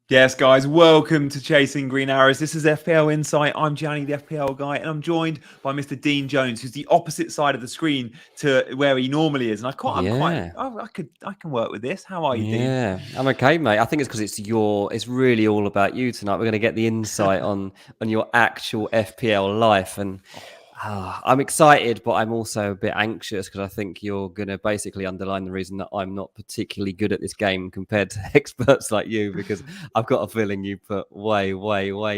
Yes, guys, welcome to Chasing Green Arrows. This is FPL Insight. I'm Gianni, the FPL guy, and I'm joined by Mr. Dean Jones, who's the opposite side of the screen to where he normally is. And I can work with this. How are you, Dean? Yeah, I'm okay, mate. I think it's because it's really all about you tonight. We're going to get the insight on your actual FPL life, and I'm excited, but I'm also a bit anxious because I think you're going to basically underline the reason that I'm not particularly good at this game compared to experts like you, because I've got a feeling you put way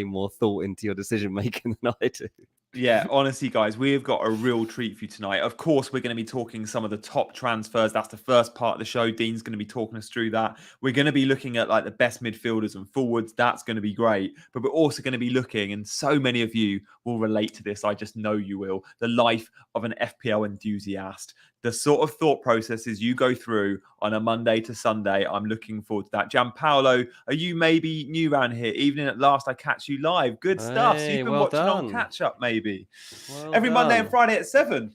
more thought into your decision making than I do. Yeah, honestly, guys, we've got a real treat for you tonight. Of course, we're going to be talking some of the top transfers. That's the first part of the show. Dean's going to be talking us through that. We're going to be looking at like the best midfielders and forwards. That's going to be great. But we're also going to be looking, and so many of you will relate to this. I just know you will. The life of an FPL enthusiast. The sort of thought processes you go through on a Monday to Sunday. I'm looking forward to that. Gianpaolo, are you maybe new around here? Evening at last, I catch you live. Good stuff. So you've been Well watching on done. catch up, maybe Well every Monday and done. Friday at 7.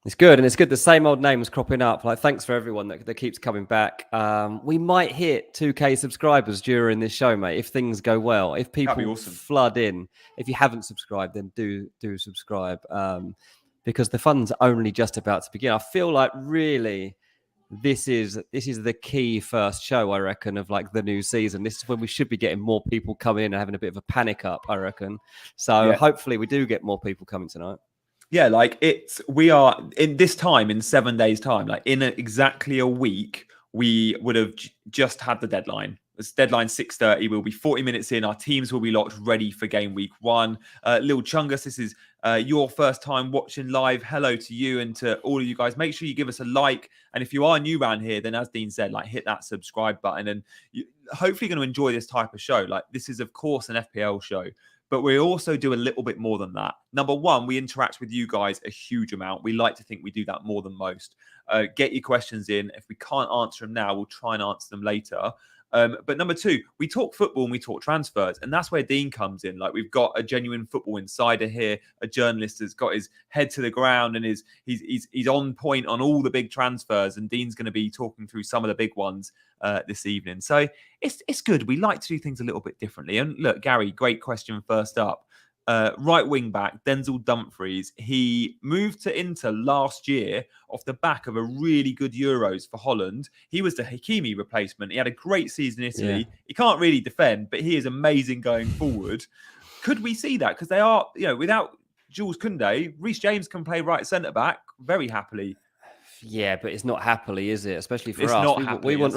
It's good, and it's good. The same old names cropping up. Like, thanks for everyone that keeps coming back. We might hit 2K subscribers during this show, mate. If things go well, if people Awesome. flood in. If you haven't subscribed, then do subscribe, because the fun's only just about to begin. I feel like really this is the key first show, I reckon, of like the new season. This is when we should be getting more people coming in and having a bit of a panic up, I reckon. So hopefully we do get more people coming tonight. Yeah, like we are in this time in 7 days' time, like in exactly a week, we would have just had the deadline. It's deadline 6:30. We'll be 40 minutes in. Our teams will be locked, ready for game week 1. Lil Chungus, this is your first time watching live. Hello to you and to all of you guys. Make sure you give us a like. And if you are new around here, then as Dean said, like hit that subscribe button. And you hopefully going to enjoy this type of show. Like this is, of course, an FPL show. But we also do a little bit more than that. Number one, we interact with you guys a huge amount. We like to think we do that more than most. Get your questions in. If we can't answer them now, we'll try and answer them later. But number two, we talk football and we talk transfers. And that's where Dean comes in. Like we've got a genuine football insider here, a journalist that's got his head to the ground and he's on point on all the big transfers. And Dean's going to be talking through some of the big ones this evening. So it's good. We like to do things a little bit differently. And look, Gary, great question first up. Right wing back, Denzel Dumfries. He moved to Inter last year off the back of a really good Euros for Holland. He was the Hakimi replacement. He had a great season in Italy. Yeah. He can't really defend, but he is amazing going forward. Could we see that? Because they are, without Jules Koundé, Reece James can play right centre back very happily. Yeah, but it's not happily, is it? Especially for us. We want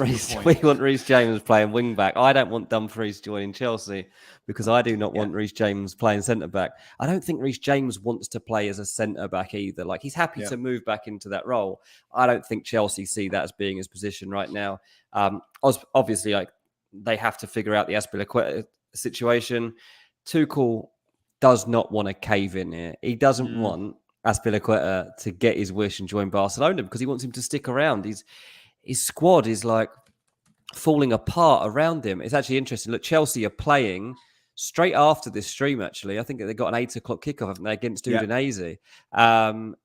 Reece James playing wing back. I don't want Dumfries joining Chelsea because I do not want Reece James playing centre back. I don't think Reece James wants to play as a centre back either. Like he's happy to move back into that role. I don't think Chelsea see that as being his position right now. Obviously, like they have to figure out the Azpilicueta situation. Tuchel does not want to cave in here. He doesn't want Azpilicueta to get his wish and join Barcelona because he wants him to stick around. His squad is like falling apart around him. It's actually interesting. Look, Chelsea are playing straight after this stream, actually. I think they got an 8 o'clock kickoff, haven't they, against Udinese. And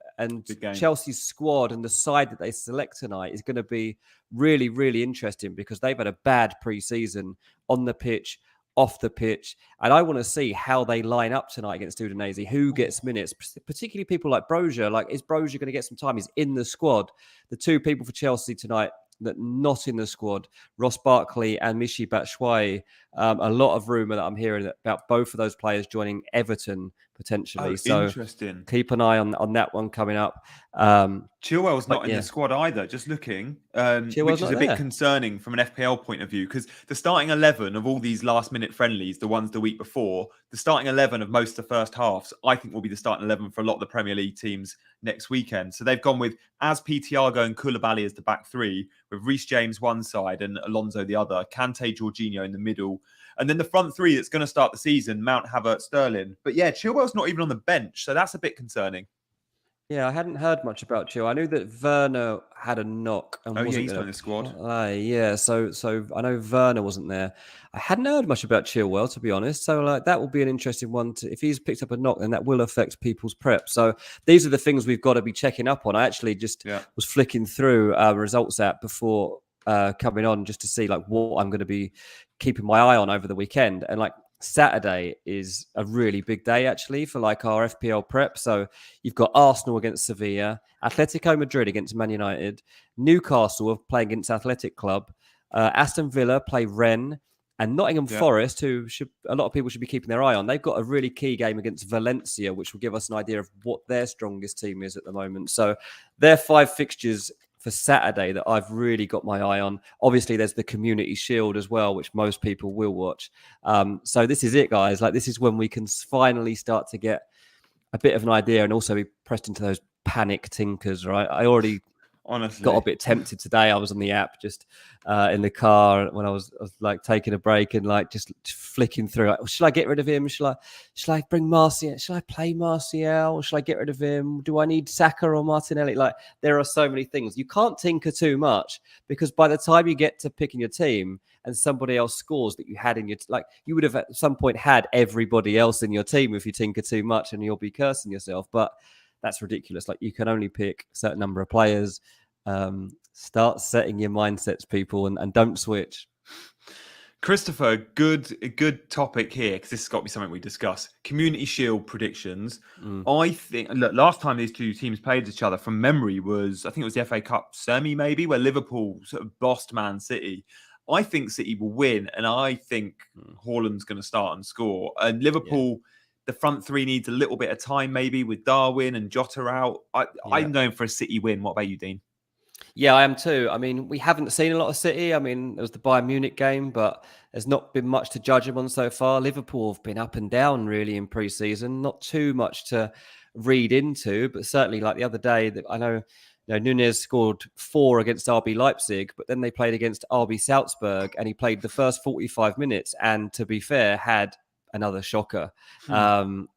Chelsea's squad and the side that they select tonight is going to be really, really interesting because they've had a bad pre-season on the pitch, off the pitch, and I want to see how they line up tonight against Udinese. Who gets minutes, particularly people like Brozier. Like, is Brozier going to get some time? He's in the squad. The two people for Chelsea tonight that not in the squad, Ross Barkley and Michy Batshuayi. A lot of rumour that I'm hearing about both of those players joining Everton potentially. So interesting. Keep an eye on that one coming up. Chilwell's not in the squad either, just looking, which is a bit concerning from an FPL point of view, because the starting 11 of all these last-minute friendlies, the ones the week before, the starting 11 of most of the first halves, I think will be the starting 11 for a lot of the Premier League teams next weekend. So they've gone with Thiago and Koulibaly as the back three, with Reece James one side and Alonso the other, Kante, Jorginho in the middle. And then the front three that's going to start the season, Mount, Havertz, Sterling. But yeah, Chilwell's not even on the bench, so that's a bit concerning. Yeah, I hadn't heard much about Chilwell. I knew that Werner had a knock. And he's not in the squad. Yeah, so I know Werner wasn't there. I hadn't heard much about Chilwell, to be honest. So like that will be an interesting one. If he's picked up a knock, then that will affect people's prep. So these are the things we've got to be checking up on. I actually just was flicking through results app before coming on just to see like what I'm going to be keeping my eye on over the weekend. And like Saturday is a really big day actually for like our FPL prep. So you've got Arsenal against Sevilla, Atletico Madrid against Man United, Newcastle playing against Athletic Club, Aston Villa play Rennes, and Nottingham Forest, who a lot of people should be keeping their eye on. They've got a really key game against Valencia, which will give us an idea of what their strongest team is at the moment. So they're 5 fixtures for Saturday that I've really got my eye on. Obviously, there's the Community Shield as well, which most people will watch. So this is it, guys. Like, this is when we can finally start to get a bit of an idea and also be pressed into those panic tinkers, right? I already got a bit tempted today. I was on the app just in the car when I was like taking a break and like just flicking through. Like, should I get rid of him? Should I bring Martial? Should I play Martial? Should I get rid of him? Do I need Saka or Martinelli? Like, there are so many things. You can't tinker too much, because by the time you get to picking your team and somebody else scores that you had in your like, you would have at some point had everybody else in your team if you tinker too much, and you'll be cursing yourself. But that's ridiculous. Like, you can only pick a certain number of players. Start setting your mindsets, people, and don't switch. Christopher, good topic here, because this has got to be something we discuss. Community Shield predictions. I think, look, last time these two teams played each other from memory was, I think it was the FA Cup semi, maybe, where Liverpool sort of bossed Man City. I think City will win, and I think Haaland's going to start and score. And Liverpool, the front three needs a little bit of time, maybe, with Darwin and Jota out. I'm going for a City win. What about you, Dean? Yeah, I am too. I mean, we haven't seen a lot of City. I mean, there was the Bayern Munich game, but there's not been much to judge them on so far. Liverpool have been up and down really in pre-season. Not too much to read into, but certainly like the other day, that I know, Nunez scored 4 against RB Leipzig, but then they played against RB Salzburg, and he played the first 45 minutes. And to be fair, had another shocker.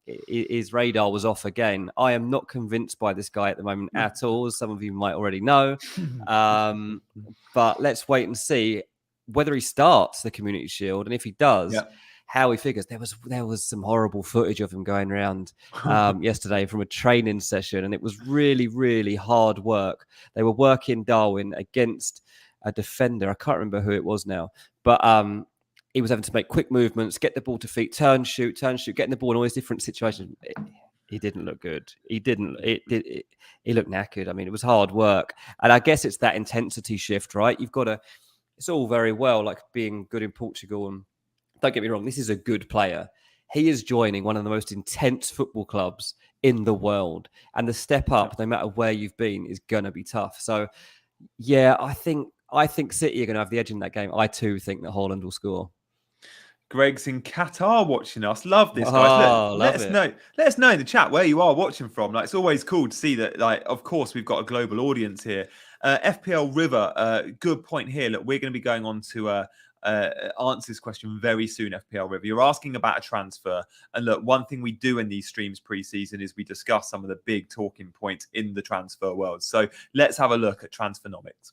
His radar was off again. I am not convinced by this guy at the moment at all, as some of you might already know. But let's wait and see whether he starts the Community Shield, and if he does, how he figures. There was some horrible footage of him going around yesterday from a training session, and it was really, really hard work. They were working Darwin against a defender. I can't remember who it was now, but he was having to make quick movements, get the ball to feet, turn, shoot, getting the ball in all these different situations. He didn't look good. He looked knackered. I mean, it was hard work. And I guess it's that intensity shift, right? It's all very well, like being good in Portugal. And don't get me wrong, this is a good player. He is joining one of the most intense football clubs in the world. And the step up, no matter where you've been, is going to be tough. So, yeah, I think City are going to have the edge in that game. I too think that Haaland will score. Greg's in Qatar watching us. Love this, guys. Let us know in the chat where you are watching from. Like, it's always cool to see that. Like, of course, we've got a global audience here. FPL River, good point here. Look, we're going to be going on to answer this question very soon. FPL River, you're asking about a transfer, and look, one thing we do in these streams pre-season is we discuss some of the big talking points in the transfer world. So let's have a look at Transfernomics.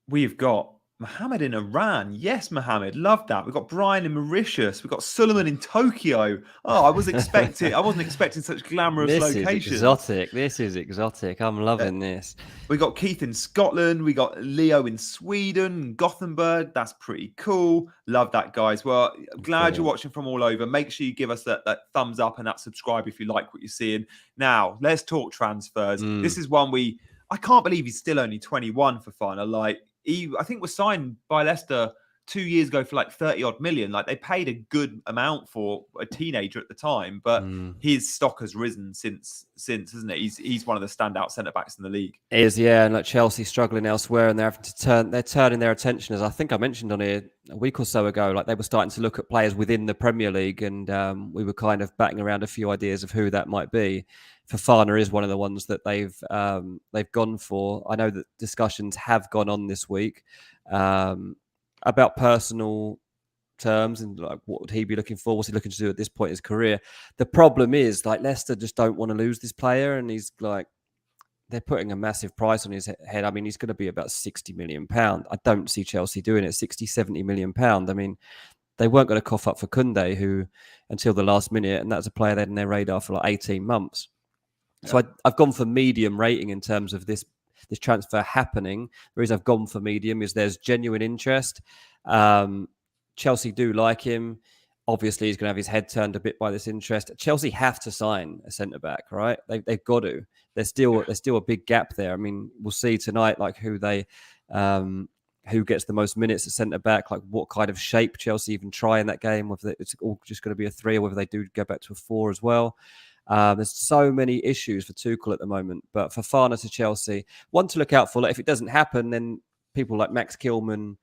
We've got Mohammed in Iran. Yes, Mohammed. Love that. We've got Brian in Mauritius. We've got Suleiman in Tokyo. Oh, I wasn't expecting such glamorous locations. This is exotic. I'm loving this. We got Keith in Scotland. We got Leo in Sweden, Gothenburg. That's pretty cool. Love that, guys. Well, glad you're watching from all over. Make sure you give us that thumbs up and that subscribe if you like what you're seeing. Now, let's talk transfers. This is one I can't believe he's still only 21 for Fofana. Like, I think was signed by Leicester 2 years ago for like 30 odd million. Like, they paid a good amount for a teenager at the time, but his stock has risen since, isn't it? He's one of the standout centre backs in the league. It is, yeah. And like Chelsea struggling elsewhere, and they're turning their attention, as I think I mentioned on here a week or so ago. Like, they were starting to look at players within the Premier League, and we were kind of batting around a few ideas of who that might be. Fofana is one of the ones that they've gone for. I know that discussions have gone on this week about personal terms and like what would he be looking for? What's he looking to do at this point in his career? The problem is, like, Leicester just don't want to lose this player, and he's like, they're putting a massive price on his head. I mean, he's going to be about £60 million. I don't see Chelsea doing it. £60, £70 million. I mean, they weren't going to cough up for Koundé, who until the last minute, and that's a player they had in their radar for like 18 months. Yeah. So I've gone for medium rating in terms of this transfer happening. The reason I've gone for medium is there's genuine interest. Chelsea do like him. Obviously, he's going to have his head turned a bit by this interest. Chelsea have to sign a centre-back, right? They've got to. There's still a big gap there. I mean, we'll see tonight, like who gets the most minutes at centre-back, like what kind of shape Chelsea even try in that game, whether it's all just going to be a 3 or whether they do go back to a 4 as well. There's so many issues for Tuchel at the moment. But Fofana to Chelsea, one to look out for. Like, if it doesn't happen, then people like Max Kilman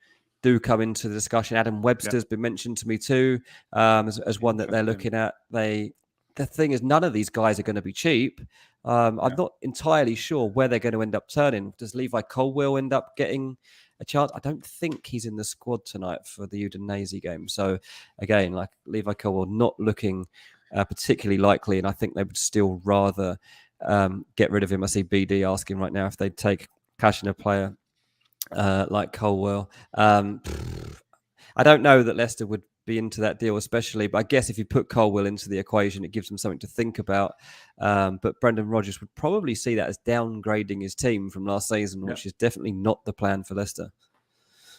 do come into the discussion. Adam Webster's been mentioned to me too as one that they're looking at. The thing is, none of these guys are going to be cheap. I'm not entirely sure where they're going to end up turning. Does Levi Colwill end up getting a chance? I don't think he's in the squad tonight for the Udinese game. So again, like Levi Colwill not looking particularly likely, and I think they would still rather get rid of him. I see BD asking right now if they'd take cash in a player like Colwill. I don't know that Leicester would be into that deal, especially, but I guess if you put Colwill into the equation, it gives them something to think about. But Brendan Rodgers would probably see that as downgrading his team from last season, which is definitely not the plan for Leicester.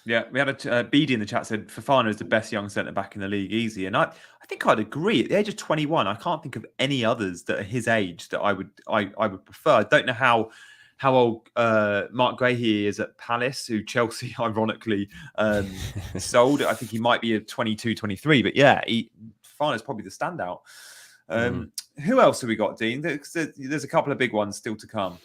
Yeah, we had a BD in the chat said Fofana is the best young centre-back in the league, easy. And I think I'd agree. At the age of 21, I can't think of any others that are his age that I would prefer. I don't know how old Marc Guéhi is at Palace, who Chelsea ironically sold. I think he might be a 22, 23. But yeah, Fofana's probably the standout. Who else have we got, Dean? There's a couple of big ones still to come.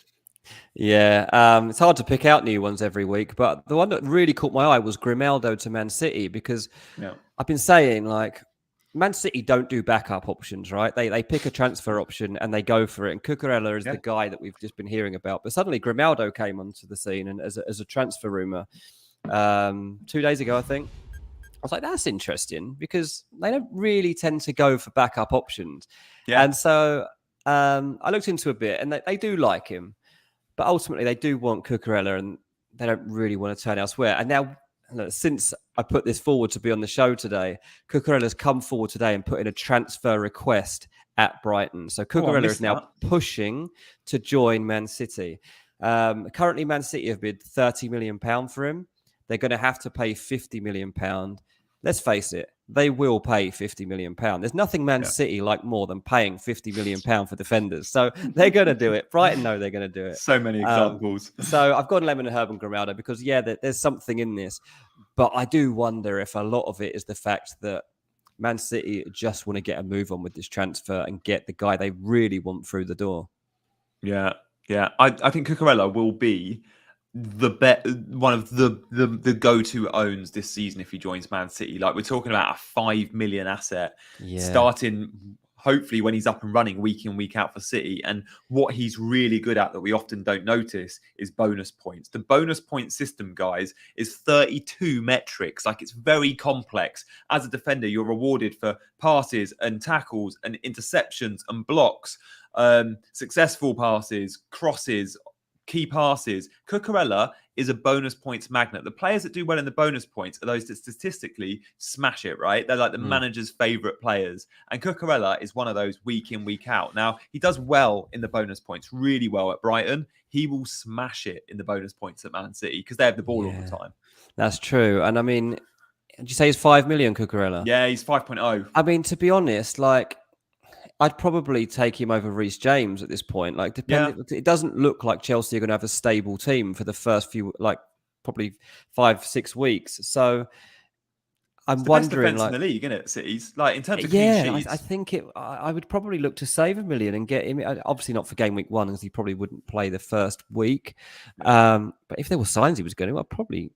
Yeah, it's hard to pick out new ones every week, but the one that really caught my eye was Grimaldo to Man City, because I've been saying, like, Man City don't do backup options, right? They pick a transfer option and they go for it. And Cucurella is the guy that we've just been hearing about. But suddenly Grimaldo came onto the scene and as a transfer rumour 2 days ago, I think. I was like, that's interesting, because they don't really tend to go for backup options. Yeah. And so I looked into a bit, and they do like him. But ultimately, they do want Cucurella, and they don't really want to turn elsewhere. And now, since I put this forward to be on the show today, Cucurella's come forward today and put in a transfer request at Brighton. So Cucurella is now pushing to join Man City. Currently, Man City have bid £30 million for him. They're going to have to pay £50 million. Let's face it, they will pay £50 million. There's nothing Man City like more than paying £50 million for defenders. So they're going to do it. Brighton know they're going to do it. So many examples. So I've gone Lemon and Herb and Grimaldo because, there's something in this. But I do wonder if a lot of it is the fact that Man City just want to get a move on with this transfer and get the guy they really want through the door. Yeah. I think Cucurella will be one of the go-to owns this season if he joins Man City. Like, we're talking about a 5 million asset starting hopefully when he's up and running week in, week out for City. And what he's really good at that we often don't notice is bonus points. The bonus point system, guys, is 32 metrics. Like, it's very complex. As a defender, you're rewarded for passes and tackles and interceptions and blocks, successful passes, crosses, key passes. Cucurella is a bonus points magnet. The players that do well in the bonus points are those that statistically smash it, right? They're like the manager's favourite players. And Cucurella is one of those week in, week out. Now, he does well in the bonus points, really well at Brighton. He will smash it in the bonus points at Man City because they have the ball all the time. That's true. And I mean, did you say he's 5 million, Cucurella? Yeah, he's 5.0. I mean, to be honest, like, I'd probably take him over Reece James at this point. Like, it doesn't look like Chelsea are going to have a stable team for the first few, like, probably 5-6 weeks. So I'm wondering, like, in the league, isn't it? Cities, like, in terms of clean sheets. I think I would probably look to save $1 million and get him. Obviously not for game week 1, because he probably wouldn't play the first week. But if there were signs he was going to, I'd probably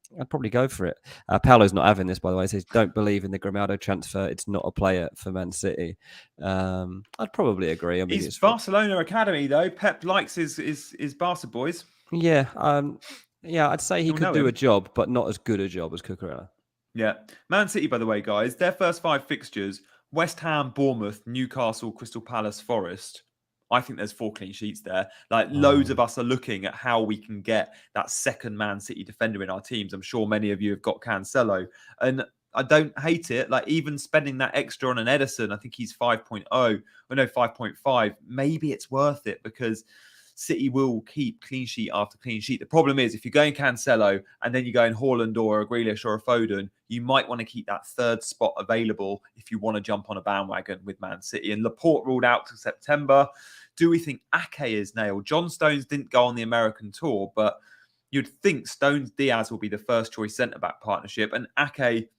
go for it. Paolo's not having this, by the way. He says, don't believe in the Grimaldo transfer. It's not a player for Man City. I'd probably agree. I mean, he's Barcelona Academy, though. Pep likes his Barca boys. Yeah. I'd say he could do a job, but not as good a job as Cucurella. Yeah. Man City, by the way, guys, their first 5 fixtures, West Ham, Bournemouth, Newcastle, Crystal Palace, Forest. I think there's 4 clean sheets there. Like, loads of us are looking at how we can get that second Man City defender in our teams. I'm sure many of you have got Cancelo. And I don't hate it. Like even spending that extra on an Ederson, I think he's 5.0, or no, 5.5. Maybe it's worth it because City will keep clean sheet after clean sheet. The problem is if you're going Cancelo and then you go in Haaland or a Grealish or a Foden, you might want to keep that third spot available if you want to jump on a bandwagon with Man City. And Laporte ruled out to September. Do we think Ake is nailed? John Stones didn't go on the American tour, but you'd think Stones-Diaz will be the first choice centre-back partnership. And Ake,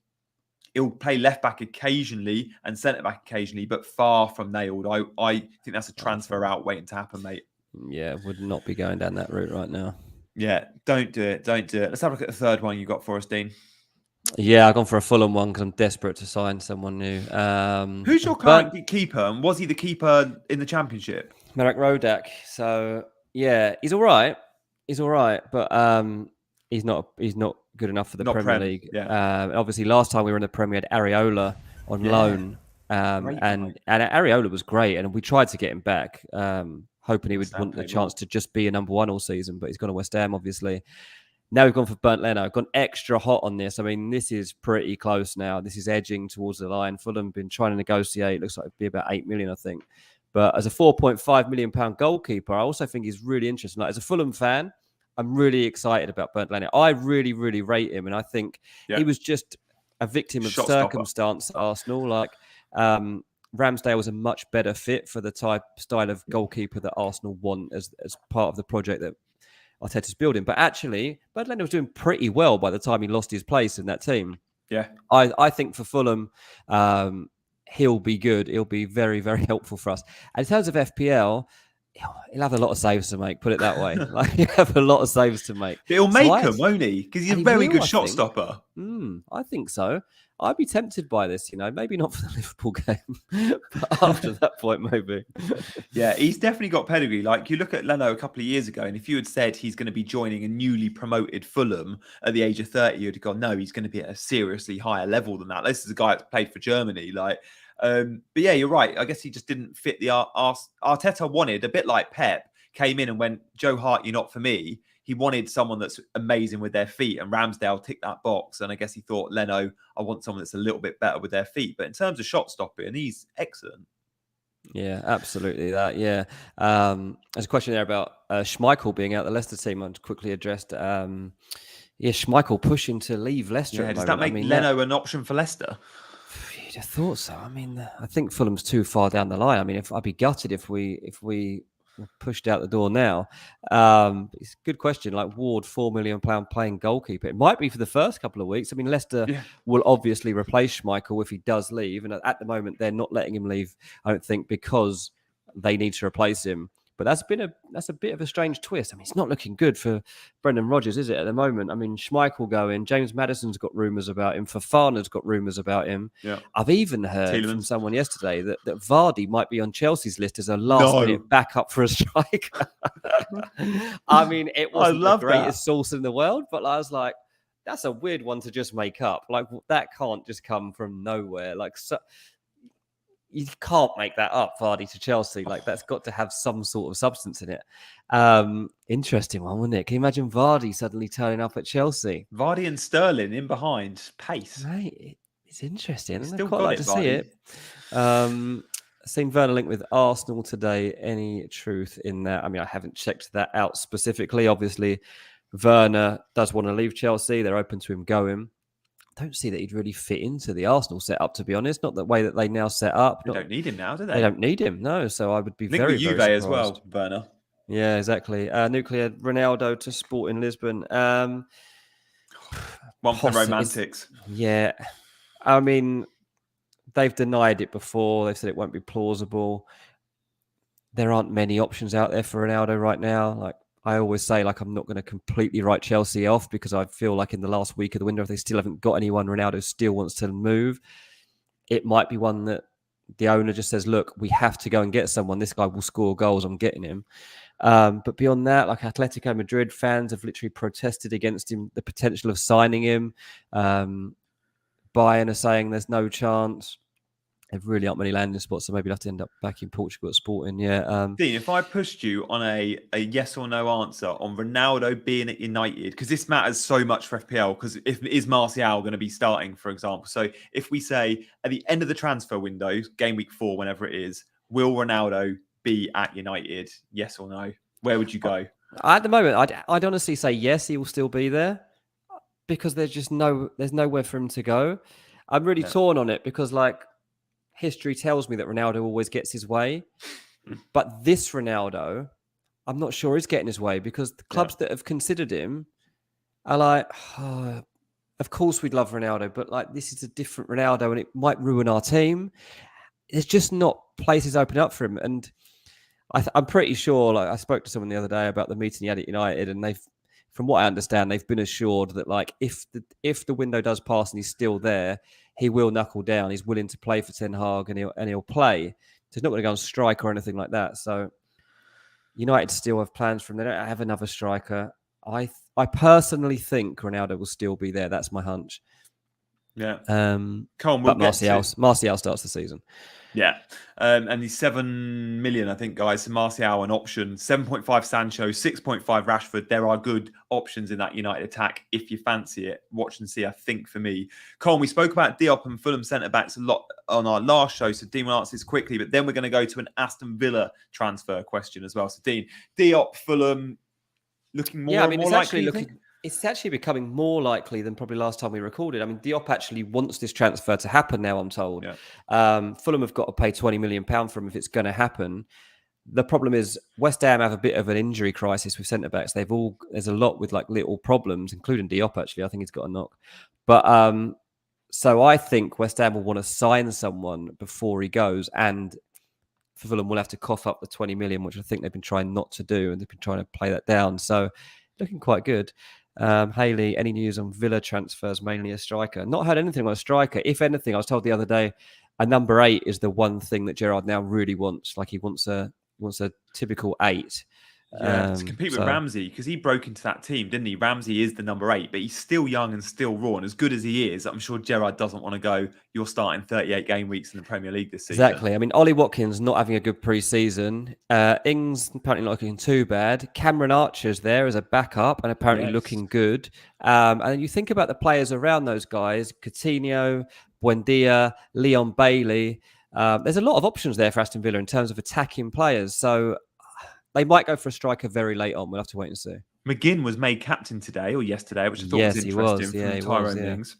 he'll play left-back occasionally and centre-back occasionally, but far from nailed. I think that's a transfer out waiting to happen, mate. Yeah, would not be going down that route right now. Yeah, don't do it. Don't do it. Let's have a look at the third one you got for us, Dean. Yeah, I've gone for a Fulham one because I'm desperate to sign someone new. Who's your current keeper? And was he the keeper in the Championship? Marc Rodak. So, yeah, he's all right. He's all right, but he's not good enough for the Premier League. Yeah. Obviously, last time we were in the Premier, we had Areola on loan. And Areola was great, and we tried to get him back, hoping he would want the chance to just be a number one all season, but he's gone to West Ham, obviously. Now we've gone for Bernd Leno. I've gone extra hot on this. I mean, this is pretty close now. This is edging towards the line. Fulham been trying to negotiate. Looks like it'd be about 8 million, I think. But as a £4.5 million goalkeeper, I also think he's really interesting. Like, as a Fulham fan, I'm really excited about Bernd Leno. I really, really rate him. And I think he was just a victim of circumstance at Arsenal. Like, Ramsdale was a much better fit for the style of goalkeeper that Arsenal want as part of the project that Arteta's building. But actually, Bernd Leno was doing pretty well by the time he lost his place in that team. Yeah. I think for Fulham, he'll be good. He'll be very, very helpful for us. And in terms of FPL, he'll have a lot of saves to make, put it that way. Like, he'll have a lot of saves to make. But he'll make them, won't he? Because he's a very good shot stopper. I think so. I'd be tempted by this, maybe not for the Liverpool game, but after that point, maybe. Yeah, he's definitely got pedigree. Like, you look at Leno a couple of years ago, and if you had said he's going to be joining a newly promoted Fulham at the age of 30, you'd have gone, no, he's going to be at a seriously higher level than that. This is a guy that's played for Germany. Like, but yeah, you're right. I guess he just didn't fit the Arteta wanted, a bit like Pep, came in and went, Joe Hart, you're not for me. He wanted someone that's amazing with their feet, and Ramsdale ticked that box. And I guess he thought, Leno, I want someone that's a little bit better with their feet. But in terms of shot stopping, he's excellent. Yeah, absolutely. There's a question there about Schmeichel being out the Leicester team. I've quickly addressed. Schmeichel pushing to leave Leicester. Yeah, does that make Leno an option for Leicester? You'd have thought so. I mean, I think Fulham's too far down the line. I mean, I'd be gutted if we pushed out the door now. It's a good question. Like Ward, £4 million playing goalkeeper. It might be for the first couple of weeks. I mean, Leicester will obviously replace Schmeichel if he does leave. And at the moment, they're not letting him leave, I don't think, because they need to replace him. But that's a bit of a strange twist. I mean, it's not looking good for Brendan Rodgers, is it, at the moment? I mean, Schmeichel going. James Maddison's got rumours about him. Fofana's got rumours about him. Yeah. I've even heard from someone yesterday that Vardy might be on Chelsea's list as a last-minute backup for a striker. I mean, it wasn't the greatest source in the world, but I was like, that's a weird one to just make up. Like, that can't just come from nowhere. Like, you can't make that up, Vardy to Chelsea. Like, that's got to have some sort of substance in it. Interesting one, wouldn't it? Can you imagine Vardy suddenly turning up at Chelsea? Vardy and Sterling in behind, pace. Mate, it's interesting. Still quite like to see it. Seen Werner linked with Arsenal today. Any truth in that? I mean, I haven't checked that out specifically. Obviously, Werner does want to leave Chelsea. They're open to him going. Don't see that he'd really fit into the Arsenal setup, to be honest. Not the way that they now set up. They don't need him now, do they? They don't need him, no. So I would be very, very surprised. Juve as well, Werner. Yeah, exactly. Nuclear Ronaldo to Sporting Lisbon. One for the romantics. Yeah. I mean, they've denied it before. They've said it won't be plausible. There aren't many options out there for Ronaldo right now. Like, I always say, like, I'm not going to completely write Chelsea off because I feel like in the last week of the window, if they still haven't got anyone, Ronaldo still wants to move. It might be one that the owner just says, look, we have to go and get someone. This guy will score goals. I'm getting him. But beyond that, like Atletico Madrid fans have literally protested against him, the potential of signing him. Bayern are saying there's no chance. There really aren't many landing spots, so maybe you'll have to end up back in Portugal at Sporting. Yeah. Dean, if I pushed you on a yes or no answer on Ronaldo being at United, because this matters so much for FPL, because is Martial going to be starting, for example? So if we say at the end of the transfer window, game week 4, whenever it is, will Ronaldo be at United? Yes or no? Where would you go? At the moment, I'd honestly say yes, he will still be there, because there's nowhere for him to go. I'm really torn on it because, like, history tells me that Ronaldo always gets his way. But this Ronaldo, I'm not sure is getting his way, because the clubs that have considered him are like, oh, of course we'd love Ronaldo, but like, this is a different Ronaldo and it might ruin our team. There's just not places open up for him. And I'm pretty sure, like, I spoke to someone the other day about the meeting he had at United, and from what I understand, they've been assured that, like, if the window does pass and he's still there, he will knuckle down. He's willing to play for Ten Hag, and he'll play. So he's not going to go on strike or anything like that. So United still have plans for him. They don't have another striker. I personally think Ronaldo will still be there. That's my hunch. Yeah. But Martial starts the season. Yeah. And he's 7 million, I think, guys. So Martial an option. 7.5 Sancho, 6.5 Rashford. There are good options in that United attack if you fancy it. Watch and see, I think, for me. Colin, we spoke about Diop and Fulham centre-backs a lot on our last show, so Dean will answer this quickly, but then we're going to go to an Aston Villa transfer question as well. So Dean, Diop, Fulham, looking more and more likely, it's actually becoming more likely than probably last time we recorded. I mean, Diop actually wants this transfer to happen now, I'm told. Yeah. Fulham have got to pay £20 million for him if it's going to happen. The problem is West Ham have a bit of an injury crisis with centre-backs. There's a lot with like little problems, including Diop, actually. I think he's got a knock. But so I think West Ham will want to sign someone before he goes, and Fulham will have to cough up the 20 million, which I think they've been trying not to do, and they've been trying to play that down. So looking quite good. Haley, any news on Villa transfers, mainly a striker? Not heard anything on a striker. If anything, I was told the other day, a number 8 is the one thing that Gerrard now really wants. Like, he wants a typical 8. Yeah, to compete with Ramsey, because he broke into that team, didn't he? Ramsey is the number 8, but he's still young and still raw. And as good as he is, I'm sure Gerrard doesn't want to go, you're starting 38 game weeks in the Premier League this season. Exactly. I mean, Ollie Watkins not having a good pre-season. Ings apparently not looking too bad. Cameron Archer's there as a backup and apparently looking good. And then you think about the players around those guys, Coutinho, Buendia, Leon Bailey. There's a lot of options there for Aston Villa in terms of attacking players. So they might go for a striker very late on. We'll have to wait and see. McGinn was made captain today or yesterday, which I thought was interesting from Tyrone Mings.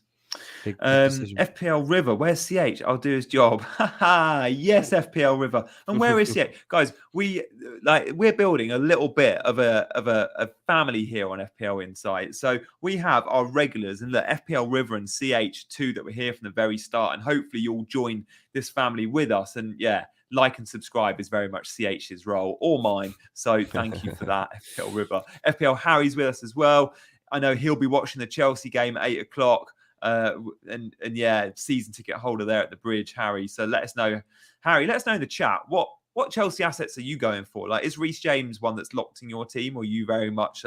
Big FPL River, where's CH? I'll do his job. Yes, FPL River. And where is CH? Guys, we're building a little bit of a family here on FPL Insight. So we have our regulars and the FPL River and CH2 that were here from the very start. And hopefully you'll join this family with us. And yeah, like and subscribe is very much CH's role or mine. So thank you for that, FPL River. FPL Harry's with us as well. I know he'll be watching the Chelsea game at 8 o'clock. And yeah, season ticket holder there at the bridge, Harry. So let us know, Harry. Let us know in the chat what Chelsea assets are you going for? Like, is Reece James one that's locked in your team, or you very much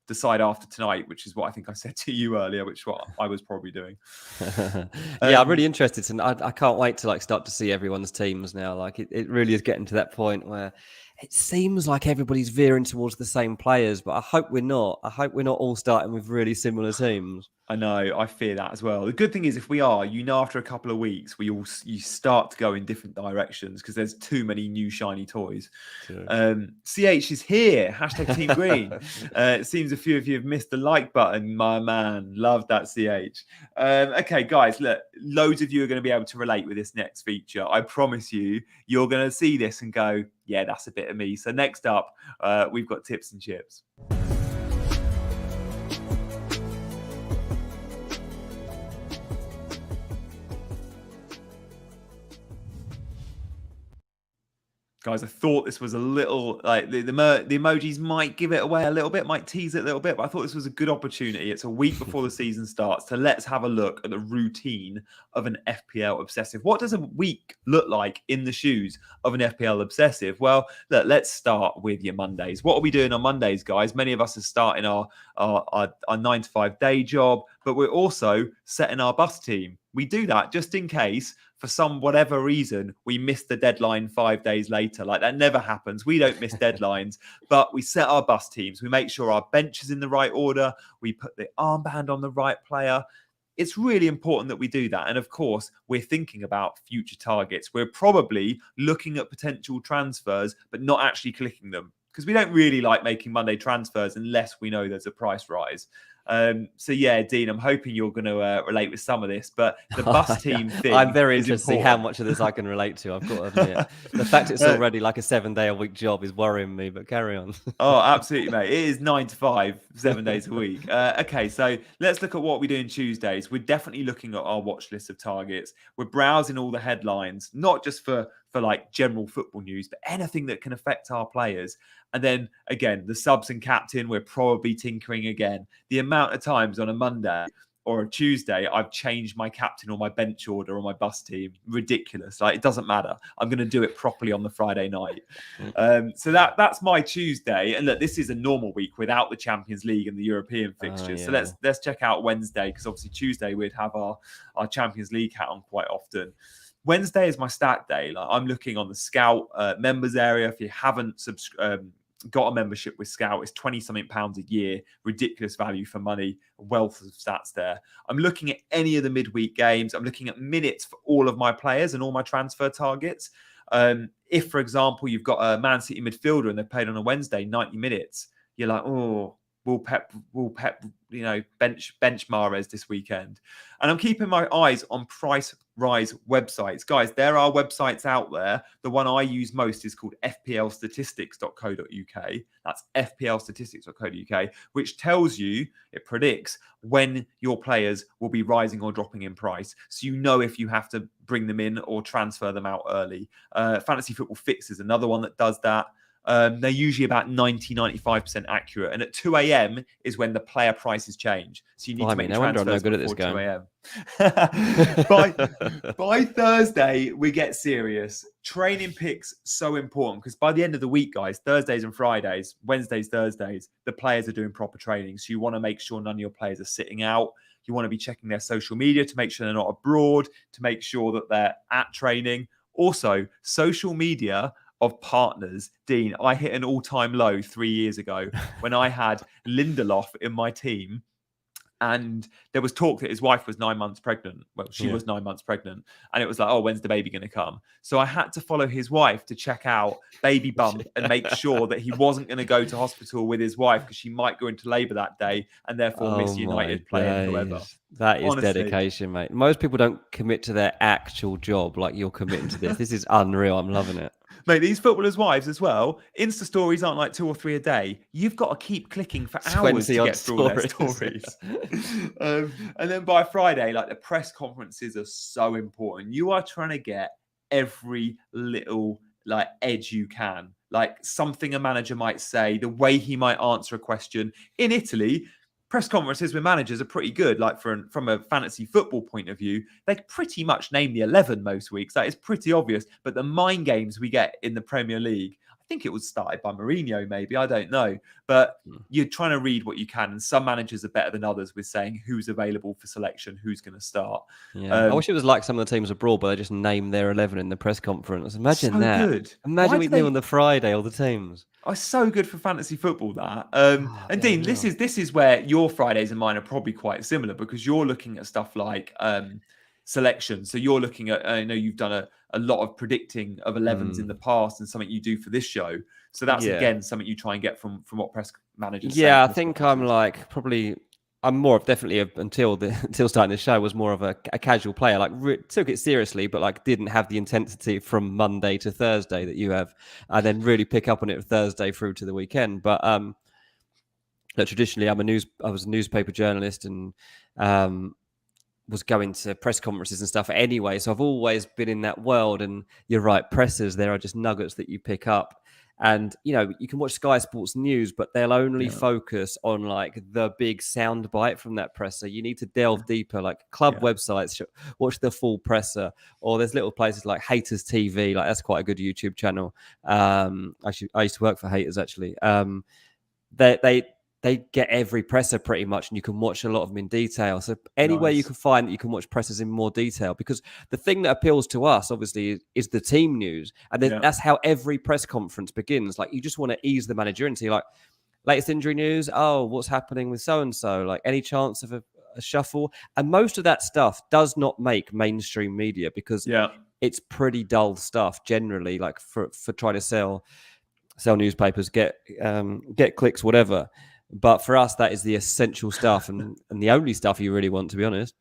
decide after tonight, which is what I think I said to you earlier, which is what I was probably doing. Yeah, I'm really interested, and I can't wait to start to see everyone's teams now. Like, it really is getting to that point where it seems like everybody's veering towards the same players, but I hope we're not. I hope we're not all starting with really similar teams. I know, I fear that as well. The good thing is, if we are, after a couple of weeks, you start to go in different directions because there's too many new shiny toys. Sure. CH is here. Hashtag Team Green. It seems a few of you have missed the like button, my man. Love that, CH. Okay, guys, look, loads of you are going to be able to relate with this next feature. I promise you, you're going to see this and go, yeah, that's a bit of me. So next up, we've got tips and chips. Guys, I thought this was a little, like, the emojis might give it away a little bit, might tease it a little bit, but I thought this was a good opportunity. It's a week before the season starts, so let's have a look at the routine of an FPL obsessive. What does a week look like in the shoes of an FPL obsessive? Well, look, let's start with your Mondays. What are we doing on Mondays, guys? Many of us are starting our 9-to-5 day job, but we're also setting our bus team. We do that just in case, for some whatever reason, we missed the deadline 5 days later. Like, that never happens. We don't miss deadlines, but we set our bus teams. We make sure our bench is in the right order. We put the armband on the right player. It's really important that we do that. And of course, we're thinking about future targets. We're probably looking at potential transfers, but not actually clicking them, because we don't really like making Monday transfers unless we know there's a price rise. So yeah, Dean, I'm hoping you're going to relate with some of this, but the bus team thing. I'm very interested to see how much of this I can relate to. I've got to admit, the fact it's already like a 7-day-a-week job is worrying me. But carry on. Oh, absolutely, mate. It is 9 to 5, 7 days a week. Okay, so let's look at what we do on Tuesdays. We're definitely looking at our watch list of targets. We're browsing all the headlines, not just for like general football news, but anything that can affect our players. And then again, the subs and captain, we're probably tinkering again. The amount of times on a Monday or a Tuesday I've changed my captain or my bench order or my bus team, ridiculous. Like, it doesn't matter. I'm going to do it properly on the Friday night. So that's my Tuesday. And look, this is a normal week without the Champions League and the European fixtures. So let's check out Wednesday, because obviously Tuesday we'd have our Champions League hat on quite often. Wednesday is my stat day. Like, I'm looking on the Scout members area. If you haven't got a membership with Scout, it's 20-something pounds a year. Ridiculous value for money. A wealth of stats there. I'm looking at any of the midweek games. I'm looking at minutes for all of my players and all my transfer targets. If, for example, you've got a Man City midfielder and they're played on a Wednesday, 90 minutes, you're like, oh, will Pep, bench Mahrez this weekend. And I'm keeping my eyes on price rise websites. Guys, there are websites out there. The one I use most is called fplstatistics.co.uk. That's fplstatistics.co.uk, which tells you, it predicts when your players will be rising or dropping in price. So you know if you have to bring them in or transfer them out early. Fantasy Football Fix is another one that does that. They're usually about 90-95% accurate, and at 2 a.m. is when the player prices change. So you need to make transfers before 2 a.m. by Thursday, we get serious. Training picks so important, because by the end of the week, guys, Thursdays and Fridays, Wednesdays, Thursdays, the players are doing proper training. So you want to make sure none of your players are sitting out. You want to be checking their social media to make sure they're not abroad, to make sure that they're at training. Also, social media of partners. Dean, I hit an all-time low 3 years ago when I had Lindelof in my team, and there was talk that his wife was 9 months pregnant. Well, she was 9 months pregnant, and it was like, oh, when's the baby going to come? So I had to follow his wife to check out baby bump and make sure that he wasn't going to go to hospital with his wife, because she might go into labour that day and therefore miss United playing whoever. That is honestly dedication, mate. Most people don't commit to their actual job like you're committing to this. This is unreal. I'm loving it. Mate, these footballers' wives as well, Insta stories aren't like 2 or 3 a day. You've got to keep clicking for hours to get through all their stories. And then by Friday, like, the press conferences are so important. You are trying to get every little like edge you can. Like, something a manager might say, the way he might answer a question. In Italy, press conferences with managers are pretty good. Like, from a fantasy football point of view, they pretty much name the 11 most weeks. That is pretty obvious. But the mind games we get in the Premier League, I think it was started by Mourinho, maybe. I don't know. But you're trying to read what you can. And some managers are better than others with saying who's available for selection, who's going to start. Yeah. I wish it was like some of the teams abroad, but they just name their 11 in the press conference. Imagine that. Good. Imagine we knew on the Friday all the teams. Oh, so good for fantasy football, that. And Dean, this is where your Fridays and mine are probably quite similar, because you're looking at stuff like selection. So you're looking at, I know you've done a lot of predicting of 11s in the past, and something you do for this show. So that's again something you try and get from what press managers say. Yeah, I think I'm like I'm more of definitely until starting the show was more of a casual player. Like, took it seriously, but like didn't have the intensity from Monday to Thursday that you have, and then really pick up on it Thursday through to the weekend. But traditionally, I was a newspaper journalist and was going to press conferences and stuff anyway. So I've always been in that world. And you're right, pressers, there are just nuggets that you pick up. And, you can watch Sky Sports News, but they'll only focus on like the big sound bite from that presser. You need to delve deeper, like club websites, watch the full presser, or there's little places like Haters TV. Like, that's quite a good YouTube channel. I used to work for Haters, actually. They they get every presser pretty much, and you can watch a lot of them in detail. So anywhere you can find that you can watch pressers in more detail, because the thing that appeals to us, obviously, is the team news. And that's how every press conference begins. Like, you just want to ease the manager into, like, latest injury news. Oh, what's happening with so-and-so? Like, any chance of a shuffle? And most of that stuff does not make mainstream media, because it's pretty dull stuff generally, like for trying to sell newspapers, get clicks, whatever. But for us, that is the essential stuff and the only stuff you really want, to be honest.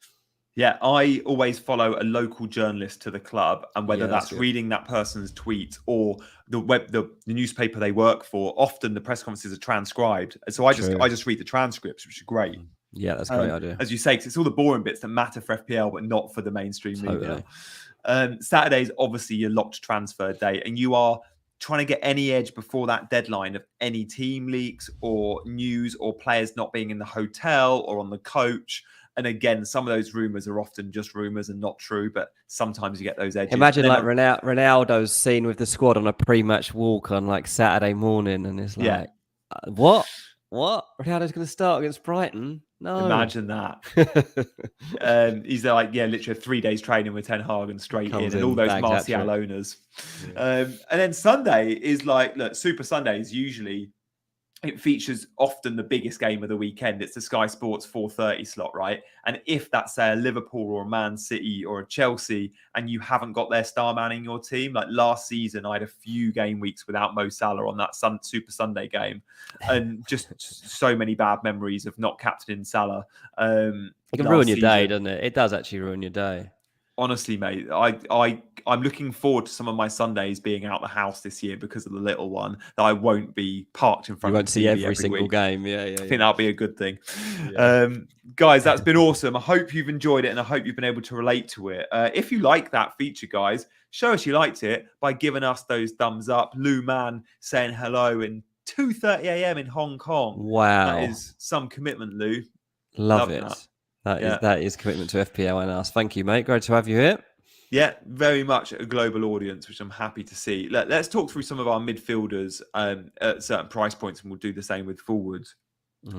Yeah, I always follow a local journalist to the club, and whether that's reading that person's tweet or the newspaper they work for, often the press conferences are transcribed. So I just read the transcripts, which is great. Yeah, that's a great idea. As you say, because it's all the boring bits that matter for FPL, but not for the mainstream media. Saturday's obviously your locked transfer day, and you are trying to get any edge before that deadline of any team leaks or news or players not being in the hotel or on the coach. And again, some of those rumours are often just rumours and not true, but sometimes you get those edges. Imagine like Ronaldo's seen with the squad on a pre-match walk on like Saturday morning, and it's like, what? Ronaldo's going to start against Brighton? No. Imagine that. He's like, literally 3 days training with Ten Hag and straight in, and all those Martial owners. And then Sunday is like, look, Super Sunday is usually, it features often the biggest game of the weekend. It's the Sky Sports 4:30 slot, right? And if that's, say, a Liverpool or a Man City or a Chelsea, and you haven't got their star man in your team, like last season, I had a few game weeks without Mo Salah on that Super Sunday game, and just so many bad memories of not captaining Salah. It can ruin your day, doesn't it? It does actually ruin your day. Honestly, mate, I'm looking forward to some of my Sundays being out the house this year because of the little one, that I won't be parked in front of the TV every single game. I think that'll be a good thing. Guys, that's been awesome. I hope you've enjoyed it, and I hope you've been able to relate to it. If you like that feature, guys, show us you liked it by giving us those thumbs up. Lou Man saying hello in 2:30 a.m. in Hong Kong. Wow. That is some commitment, Lou. Love it. That is commitment to FPL and us. Thank you, mate. Great to have you here. Yeah, very much a global audience, which I'm happy to see. Let's talk through some of our midfielders at certain price points, and we'll do the same with forwards.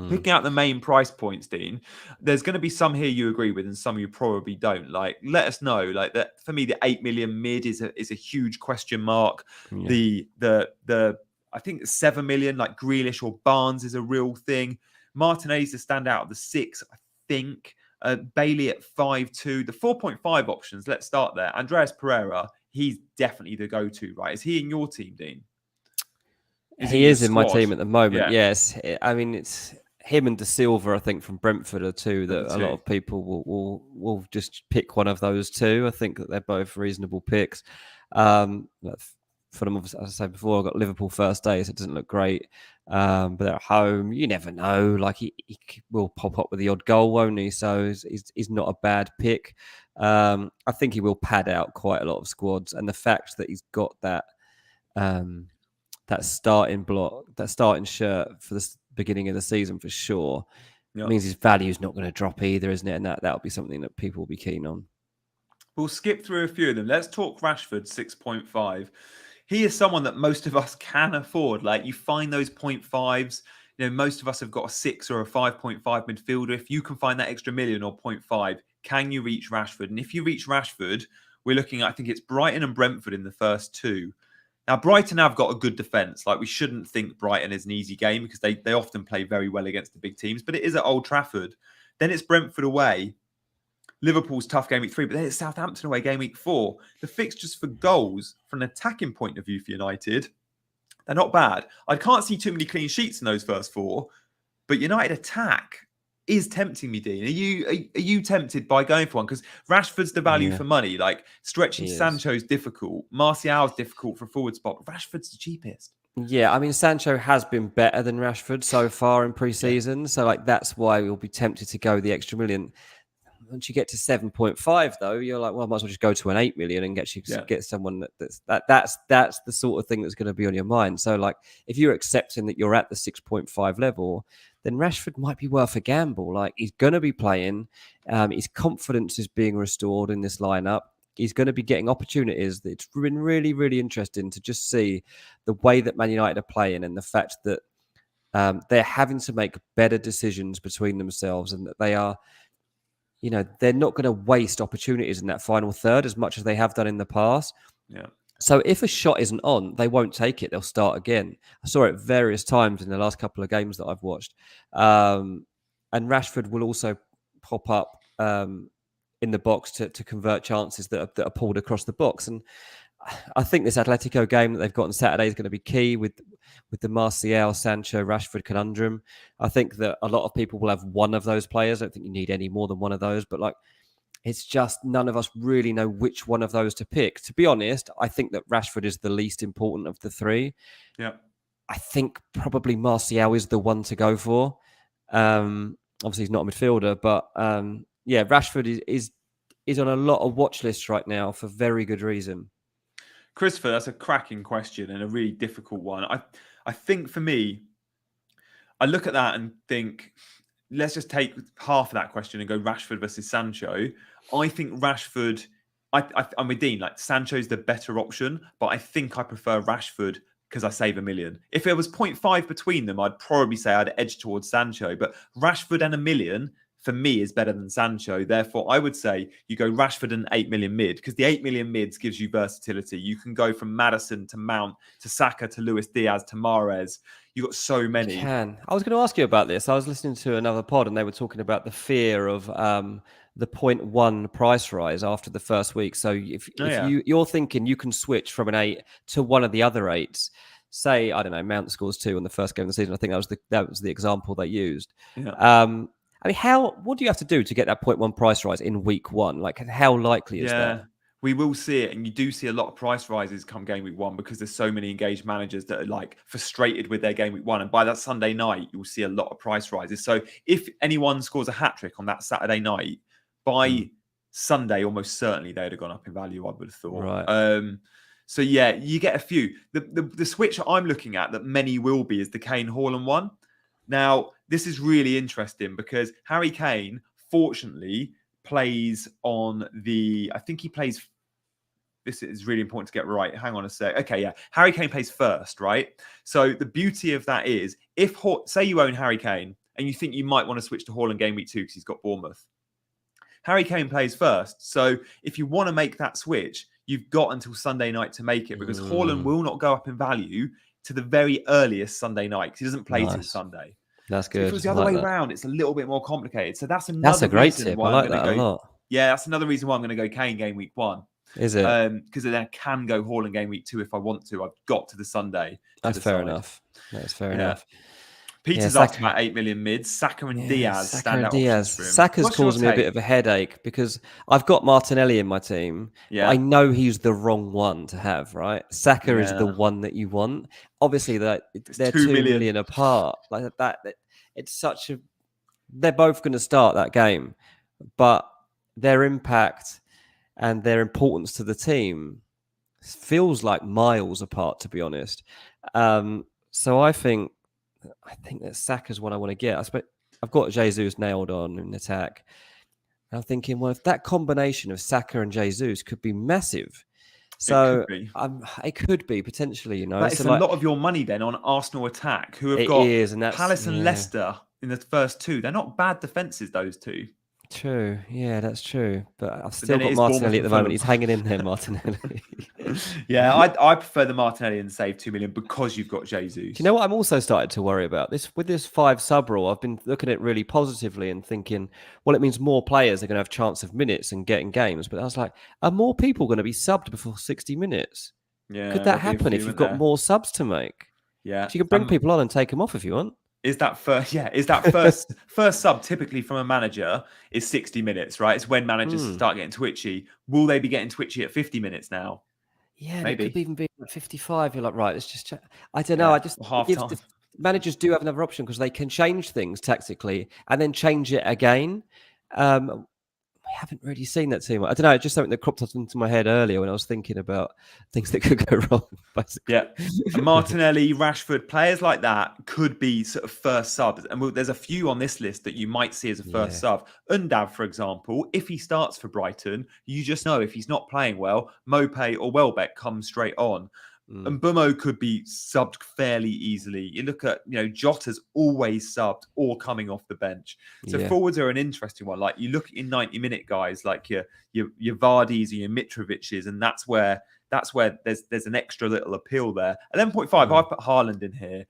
Picking out the main price points, Dean, there's going to be some here you agree with and some you probably don't. Like, let us know. Like, that for me, the 8 million mid is a huge question mark. The I think 7 million, like Grealish or Barnes, is a real thing. Martinelli's the standout of the 6, I think. Bailey at 5.2. The 4.5 options, let's start there. Andreas Pereira, he's definitely the go-to, right? Is he in your team, Dean? He is in my team at the moment, yes. I mean, it's him and De Silva, I think, from Brentford are two that a lot of people will just pick one of those two. I think that they're both reasonable picks. For them, as I said before, I got Liverpool first day, so it doesn't look great. But they're at home. You never know. Like, he will pop up with the odd goal, won't he? So he's not a bad pick. I think he will pad out quite a lot of squads, and the fact that he's got that starting block, that starting shirt for the beginning of the season for sure, means his value is not going to drop either, isn't it? And that'll be something that people will be keen on. We'll skip through a few of them. Let's talk Rashford, 6.5. He is someone that most of us can afford. Like, you find those 0.5s. You know, most of us have got a 6 or a 5.5 midfielder. If you can find that extra million or 0.5, can you reach Rashford? And if you reach Rashford, we're looking at, I think it's Brighton and Brentford in the first 2. Now, Brighton have got a good defence. Like, we shouldn't think Brighton is an easy game because they often play very well against the big teams. But it is at Old Trafford. Then it's Brentford away. Liverpool's tough game week 3, but then it's Southampton away game week 4. The fixtures for goals from an attacking point of view for United, they're not bad. I can't see too many clean sheets in those first 4, but United attack is tempting me, Dean. Are you tempted by going for one? Because Rashford's the value for money. Like, stretching Sancho's difficult. Martial's difficult for forward spot. Rashford's the cheapest. Yeah, I mean, Sancho has been better than Rashford so far in pre-season. So, like, that's why we'll be tempted to go the extra million. Once you get to 7.5, though, you're like, well, I might as well just go to an 8 million and get someone that's the sort of thing that's going to be on your mind. So, like, if you're accepting that you're at the 6.5 level, then Rashford might be worth a gamble. Like, he's going to be playing. His confidence is being restored in this lineup. He's going to be getting opportunities. It's been really, really interesting to just see the way that Man United are playing and the fact that They're having to make better decisions between themselves, and that they are, they're not going to waste opportunities in that final third as much as they have done in the past. Yeah. So if a shot isn't on, they won't take it. They'll start again. I saw it various times in the last couple of games that I've watched. And Rashford will also pop up in the box to convert chances that are pulled across the box. And I think this Atletico game that they've got on Saturday is going to be key with the Martial, Sancho, Rashford conundrum. I think that a lot of people will have one of those players. I don't think you need any more than one of those. But it's just none of us really know which one of those to pick. To be honest, I think that Rashford is the least important of the three. Yeah. I think probably Martial is the one to go for. Obviously, he's not a midfielder, but Rashford is on a lot of watch lists right now for very good reason. Christopher, that's a cracking question and a really difficult one. I think for me, I look at that and think, let's just take half of that question and go Rashford versus Sancho. I think Rashford, I'm with Dean, Sancho's the better option, but I think I prefer Rashford because I save $1 million. If it was 0.5 between them, I'd probably say I'd edge towards Sancho, but Rashford and $1 million for me is better than Sancho. Therefore, I would say you go Rashford and 8 million mid, because the 8 million mids gives you versatility. You can go from Maddison to Mount to Saka to Luis Diaz to Mahrez. You've got so many. You can. I was going to ask you about this. I was listening to another pod and they were talking about the fear of the 0.1 price rise after the first week. So if you're thinking you can switch from an 8 to one of the other 8s, say, I don't know, Mount scores 2 on the first game of the season. I think that was the example they used. Yeah. What do you have to do to get that 0.1 price rise in week 1? How likely is that? We will see it, and you do see a lot of price rises come game week 1 because there's so many engaged managers that are frustrated with their game week 1, and by that Sunday night you'll see a lot of price rises. So if anyone scores a hat trick on that Saturday night, by Sunday almost certainly they'd have gone up in value, I would have thought. Right. So yeah, you get a few. The switch I'm looking at that many will be is the Kane Haaland one. Now this is really interesting because Harry Kane fortunately plays on I think he plays. This is really important to get right. Hang on a sec. Okay, yeah. Harry Kane plays first, right? So the beauty of that is, say you own Harry Kane and you think you might want to switch to Haaland game week 2 because he's got Bournemouth. Harry Kane plays first. So if you want to make that switch, you've got until Sunday night to make it, because Haaland will not go up in value to the very earliest Sunday night because he doesn't play till Sunday. That's good. So if it was the other way around, it's a little bit more complicated. So that's a great tip. I like that a lot. Yeah, that's another reason why I'm going to go Kane game week 1. Is it? Because then I can go Haaland game week 2 if I want to. I've got to the Sunday. That's fair enough. That's fair enough. Peter's asked about 8 million mids. Saka and Diaz stand out options for him. Saka's causing me a bit of a headache because I've got Martinelli in my team. Yeah. I know he's the wrong one to have, right? Saka is the one that you want. Obviously, they're 2 million apart. Like that, it's such a... They're both going to start that game, but their impact and their importance to the team feels like miles apart, to be honest. So I think that Saka's one I want to get. I've got Jesus nailed on in attack. And I'm thinking, well, if that combination of Saka and Jesus could be massive. So it could be potentially, But it's a lot of your money then on Arsenal attack, who have got Palace and Leicester in the first 2. They're not bad defences, those 2. True. Yeah, that's true. But I've still got Martinelli at the moment. He's hanging in there, Martinelli. Yeah, I prefer the Martinelli and save 2 million because you've got Jesus. Do you know what I'm also started to worry about? With this 5 sub rule, I've been looking at it really positively and thinking, well, it means more players are going to have chance of minutes and getting games. But I was like, are more people going to be subbed before 60 minutes? Yeah. Could that happen if you've got more subs to make? Yeah. So you can bring people on and take them off if you want. Is that first sub typically from a manager is 60 minutes, right? It's when managers start getting twitchy. Will they be getting twitchy at 50 minutes now? Yeah, maybe. It could even be at 55. You're like, right, let's just check. I don't know. Managers do have another option because they can change things tactically and then change it again. I haven't really seen that too much. I don't know. It's just something that cropped up into my head earlier when I was thinking about things that could go wrong. Basically. Yeah. Martinelli, Rashford, players like that could be sort of first subs. And there's a few on this list that you might see as a first sub. Undav, for example, if he starts for Brighton, you just know if he's not playing well, Mopé or Welbeck comes straight on. And Bumo could be subbed fairly easily. You look at, Jota's always subbed or coming off the bench. So forwards are an interesting one. Like you look at your 90-minute guys, like your Vardys and your Mitrovic's, and that's where there's an extra little appeal there. 11.5. I put Haaland in here.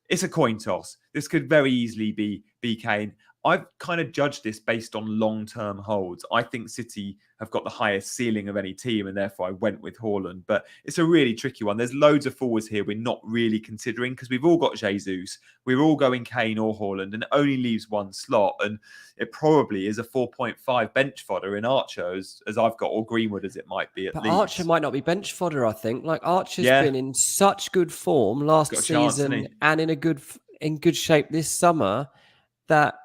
It's a coin toss. This could very easily be Kane. I've kind of judged this based on long-term holds. I think City have got the highest ceiling of any team, and therefore I went with Haaland. But it's a really tricky one. There's loads of forwards here we're not really considering because we've all got Jesus. We're all going Kane or Haaland, and it only leaves one slot. And it probably is a 4.5 bench fodder in Archer, as I've got, or Greenwood as it might be at least. Archer might not be bench fodder, I think. Like Archer's been in such good form last season and in good shape this summer that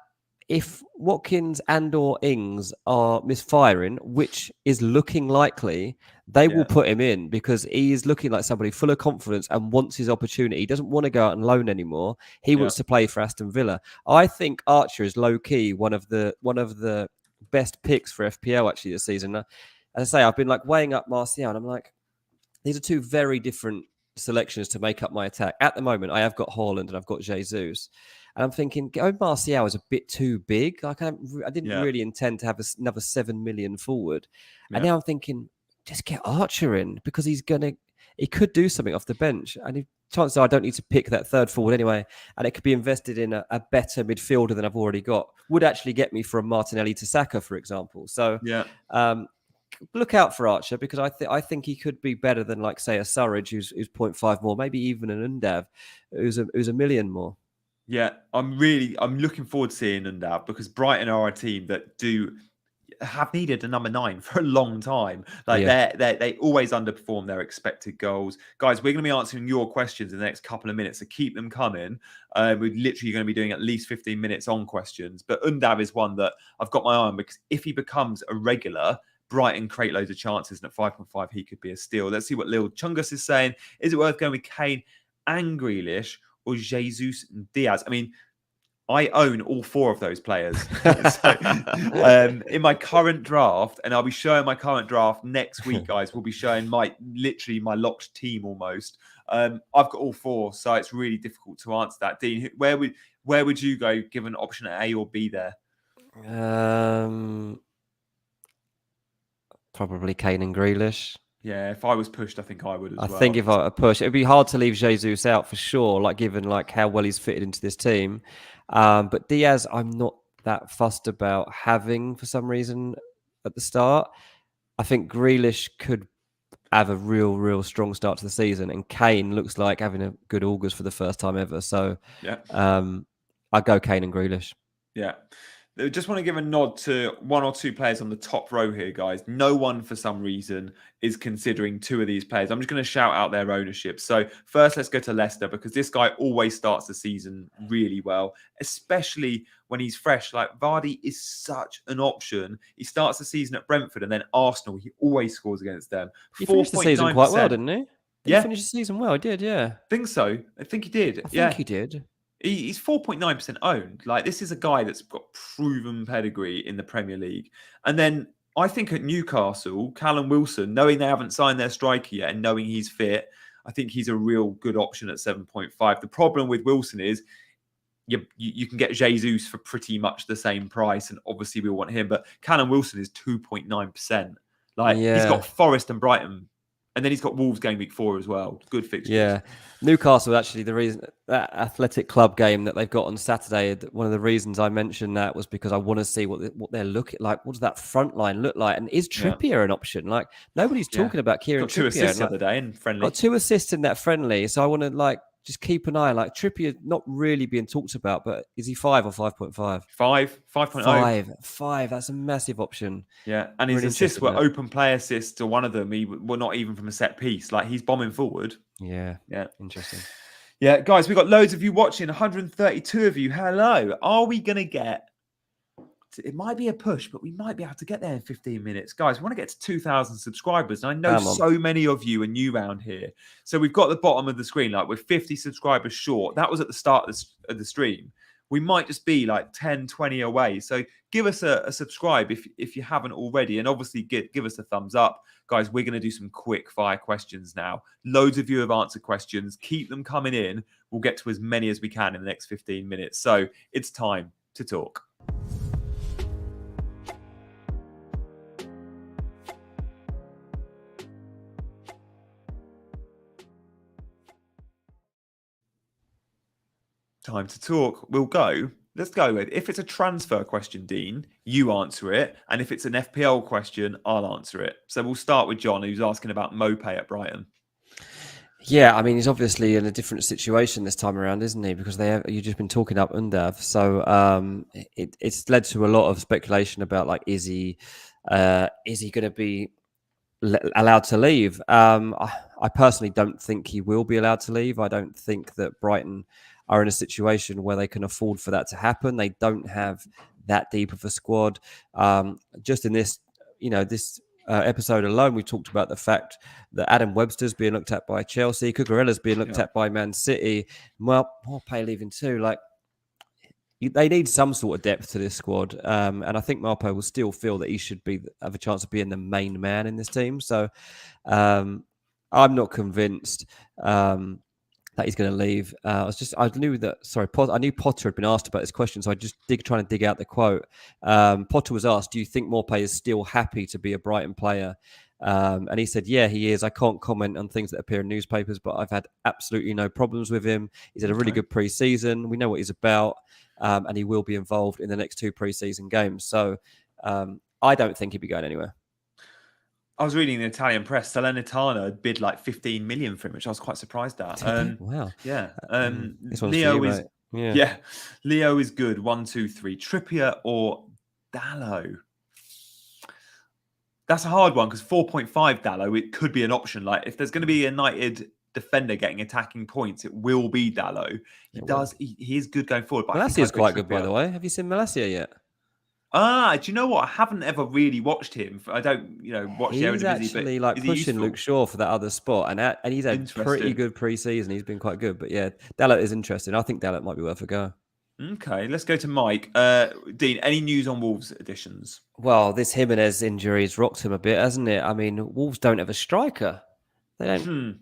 if Watkins and or Ings are misfiring, which is looking likely, they will put him in because he is looking like somebody full of confidence and wants his opportunity. He doesn't want to go out on loan anymore. He wants to play for Aston Villa. I think Archer is low key one of the best picks for FPL actually this season. As I say, I've been like weighing up Martial, and I'm like, these are two very different selections to make up my attack. At the moment, I have got Haaland and I've got Jesus. And I'm thinking, Martial is a bit too big. Like I didn't really intend to have another 7 million forward. And now I'm thinking, just get Archer in because he could do something off the bench. And chances are I don't need to pick that third forward anyway. And it could be invested in a better midfielder than I've already got. Would actually get me from Martinelli to Saka, for example. So look out for Archer because I think he could be better than, like, say, a Surridge who's 0.5 more, maybe even an Undav who's a million more. Yeah, I'm looking forward to seeing Undav because Brighton are a team that have needed a number 9 for a long time. Like they always underperform their expected goals. Guys, we're going to be answering your questions in the next couple of minutes, so keep them coming. We're literally going to be doing at least 15 minutes on questions. But Undav is one that I've got my eye on because if he becomes a regular, Brighton create loads of chances, and at 5.5 he could be a steal. Let's see what Lil Chungus is saying. Is it worth going with Kane and Grealish or Jesus and Diaz? I mean, I own all 4 of those players. In my current draft, and I'll be showing my current draft next week, guys. We'll be showing my locked team almost. I've got all 4, so it's really difficult to answer that. Dean, where would you go given option A or B there? Probably Kane and Grealish. Yeah, if I was pushed, I think I would as well. I think if I push, it'd be hard to leave Jesus out for sure, like given like how well he's fitted into this team. But Diaz, I'm not that fussed about having for some reason at the start. I think Grealish could have a real strong start to the season, and Kane looks like having a good August for the first time ever. So I'd go Kane and Grealish. Yeah. I just want to give a nod to 1 or 2 players on the top row here, guys. No one, for some reason, is considering 2 of these players. I'm just going to shout out their ownership. So first, let's go to Leicester, because this guy always starts the season really well, especially when he's fresh. Like, Vardy is such an option. He starts the season at Brentford, and then Arsenal, he always scores against them. He finished the season quite well, didn't he? He finished the season well. He did, yeah. I think so. I think he did. I think he did. He's 4.9% owned. Like, this is a guy that's got proven pedigree in the Premier League. And then I think at Newcastle, Callum Wilson, knowing they haven't signed their striker yet and knowing he's fit, I think he's a real good option at 7.5. The problem with Wilson is you can get Jesus for pretty much the same price, and obviously we want him. But Callum Wilson is 2.9%. Like, he's got Forest and Brighton. And then he's got Wolves game week 4 as well. Good fixtures. Yeah. Newcastle, actually, the reason that Athletic Club game that they've got on Saturday, one of the reasons I mentioned that was because I want to see what they're looking like. What does that front line look like? And is Trippier an option? Like, nobody's talking about Kieran Trippier. 2 assists the other day in friendly. Got 2 assists in that friendly. So I want to just keep an eye. Like, Trippier not really being talked about, but is he 5 or 5.5? 5.0. 5. That's a massive option. Yeah, and his assists were open play assists, or one of them were not even from a set piece. Like, he's bombing forward. Yeah. Interesting. Yeah, guys, we've got loads of you watching. 132 of you. Hello. Are we going to get? It might be a push, but we might be able to get there in 15 minutes. Guys, we want to get to 2,000 subscribers. And I know so many of you are new around here. So we've got the bottom of the screen, like we're 50 subscribers short. That was at the start of the stream. we might just be like 10, 20 away. So give us a subscribe if you haven't already. And obviously give us a thumbs up. Guys, we're going to do some quick fire questions now. Loads of you have answered questions. Keep them coming in. We'll get to as many as we can in the next 15 minutes. So it's time to talk. Time to talk. Let's go with, if it's a transfer question, Dean, you answer it. And if it's an FPL question, I'll answer it. So we'll start with John, who's asking about Mope at Brighton. Yeah, I mean, he's obviously in a different situation this time around, isn't he? Because you've just been talking up Undav. So it's led to a lot of speculation about, like, is he going to be allowed to leave? I personally don't think he will be allowed to leave. I don't think that Brighton are in a situation where they can afford for that to happen. They don't have that deep of a squad. Just in this, episode alone, we talked about the fact that Adam Webster's being looked at by Chelsea, Cucurella's being looked at by Man City. Well, Marpe leaving too. Like, they need some sort of depth to this squad, and I think Marpe will still feel that he should have a chance of being the main man in this team. So I'm not convinced that he's going to leave. I knew Potter had been asked about this question, so I just trying to dig out the quote. Potter was asked, "Do you think Marpe is still happy to be a Brighton player?" And he said, "Yeah, he is. I can't comment on things that appear in newspapers, but I've had absolutely no problems with him. He's had a really good pre-season. We know what he's about, and he will be involved in the next 2 pre-season games. So I don't think he'd be going anywhere." I was reading the Italian press. Salernitana bid like 15 million for him, which I was quite surprised at. Wow. Yeah. This one's Leo is mate. Yeah. Leo is good. 1, 2, 3. Trippier or Dalot? That's a hard one because 4.5 Dalot, it could be an option. Like, if there's going to be a United defender getting attacking points, it will be Dalot. He is good going forward. But Malacia is quite good, by the way. Have you seen Malacia yet? Do you know what? I haven't ever really watched him. I don't, watch the Eredivisie. He's actually like pushing Luke Shaw for that other spot, and he's had pretty good pre-season. He's been quite good, but yeah, Dalot is interesting. I think Dalot might be worth a go. Okay, let's go to Mike. Dean, any news on Wolves additions? Well, this Jimenez injury has rocked him a bit, hasn't it? I mean, Wolves don't have a striker. They don't.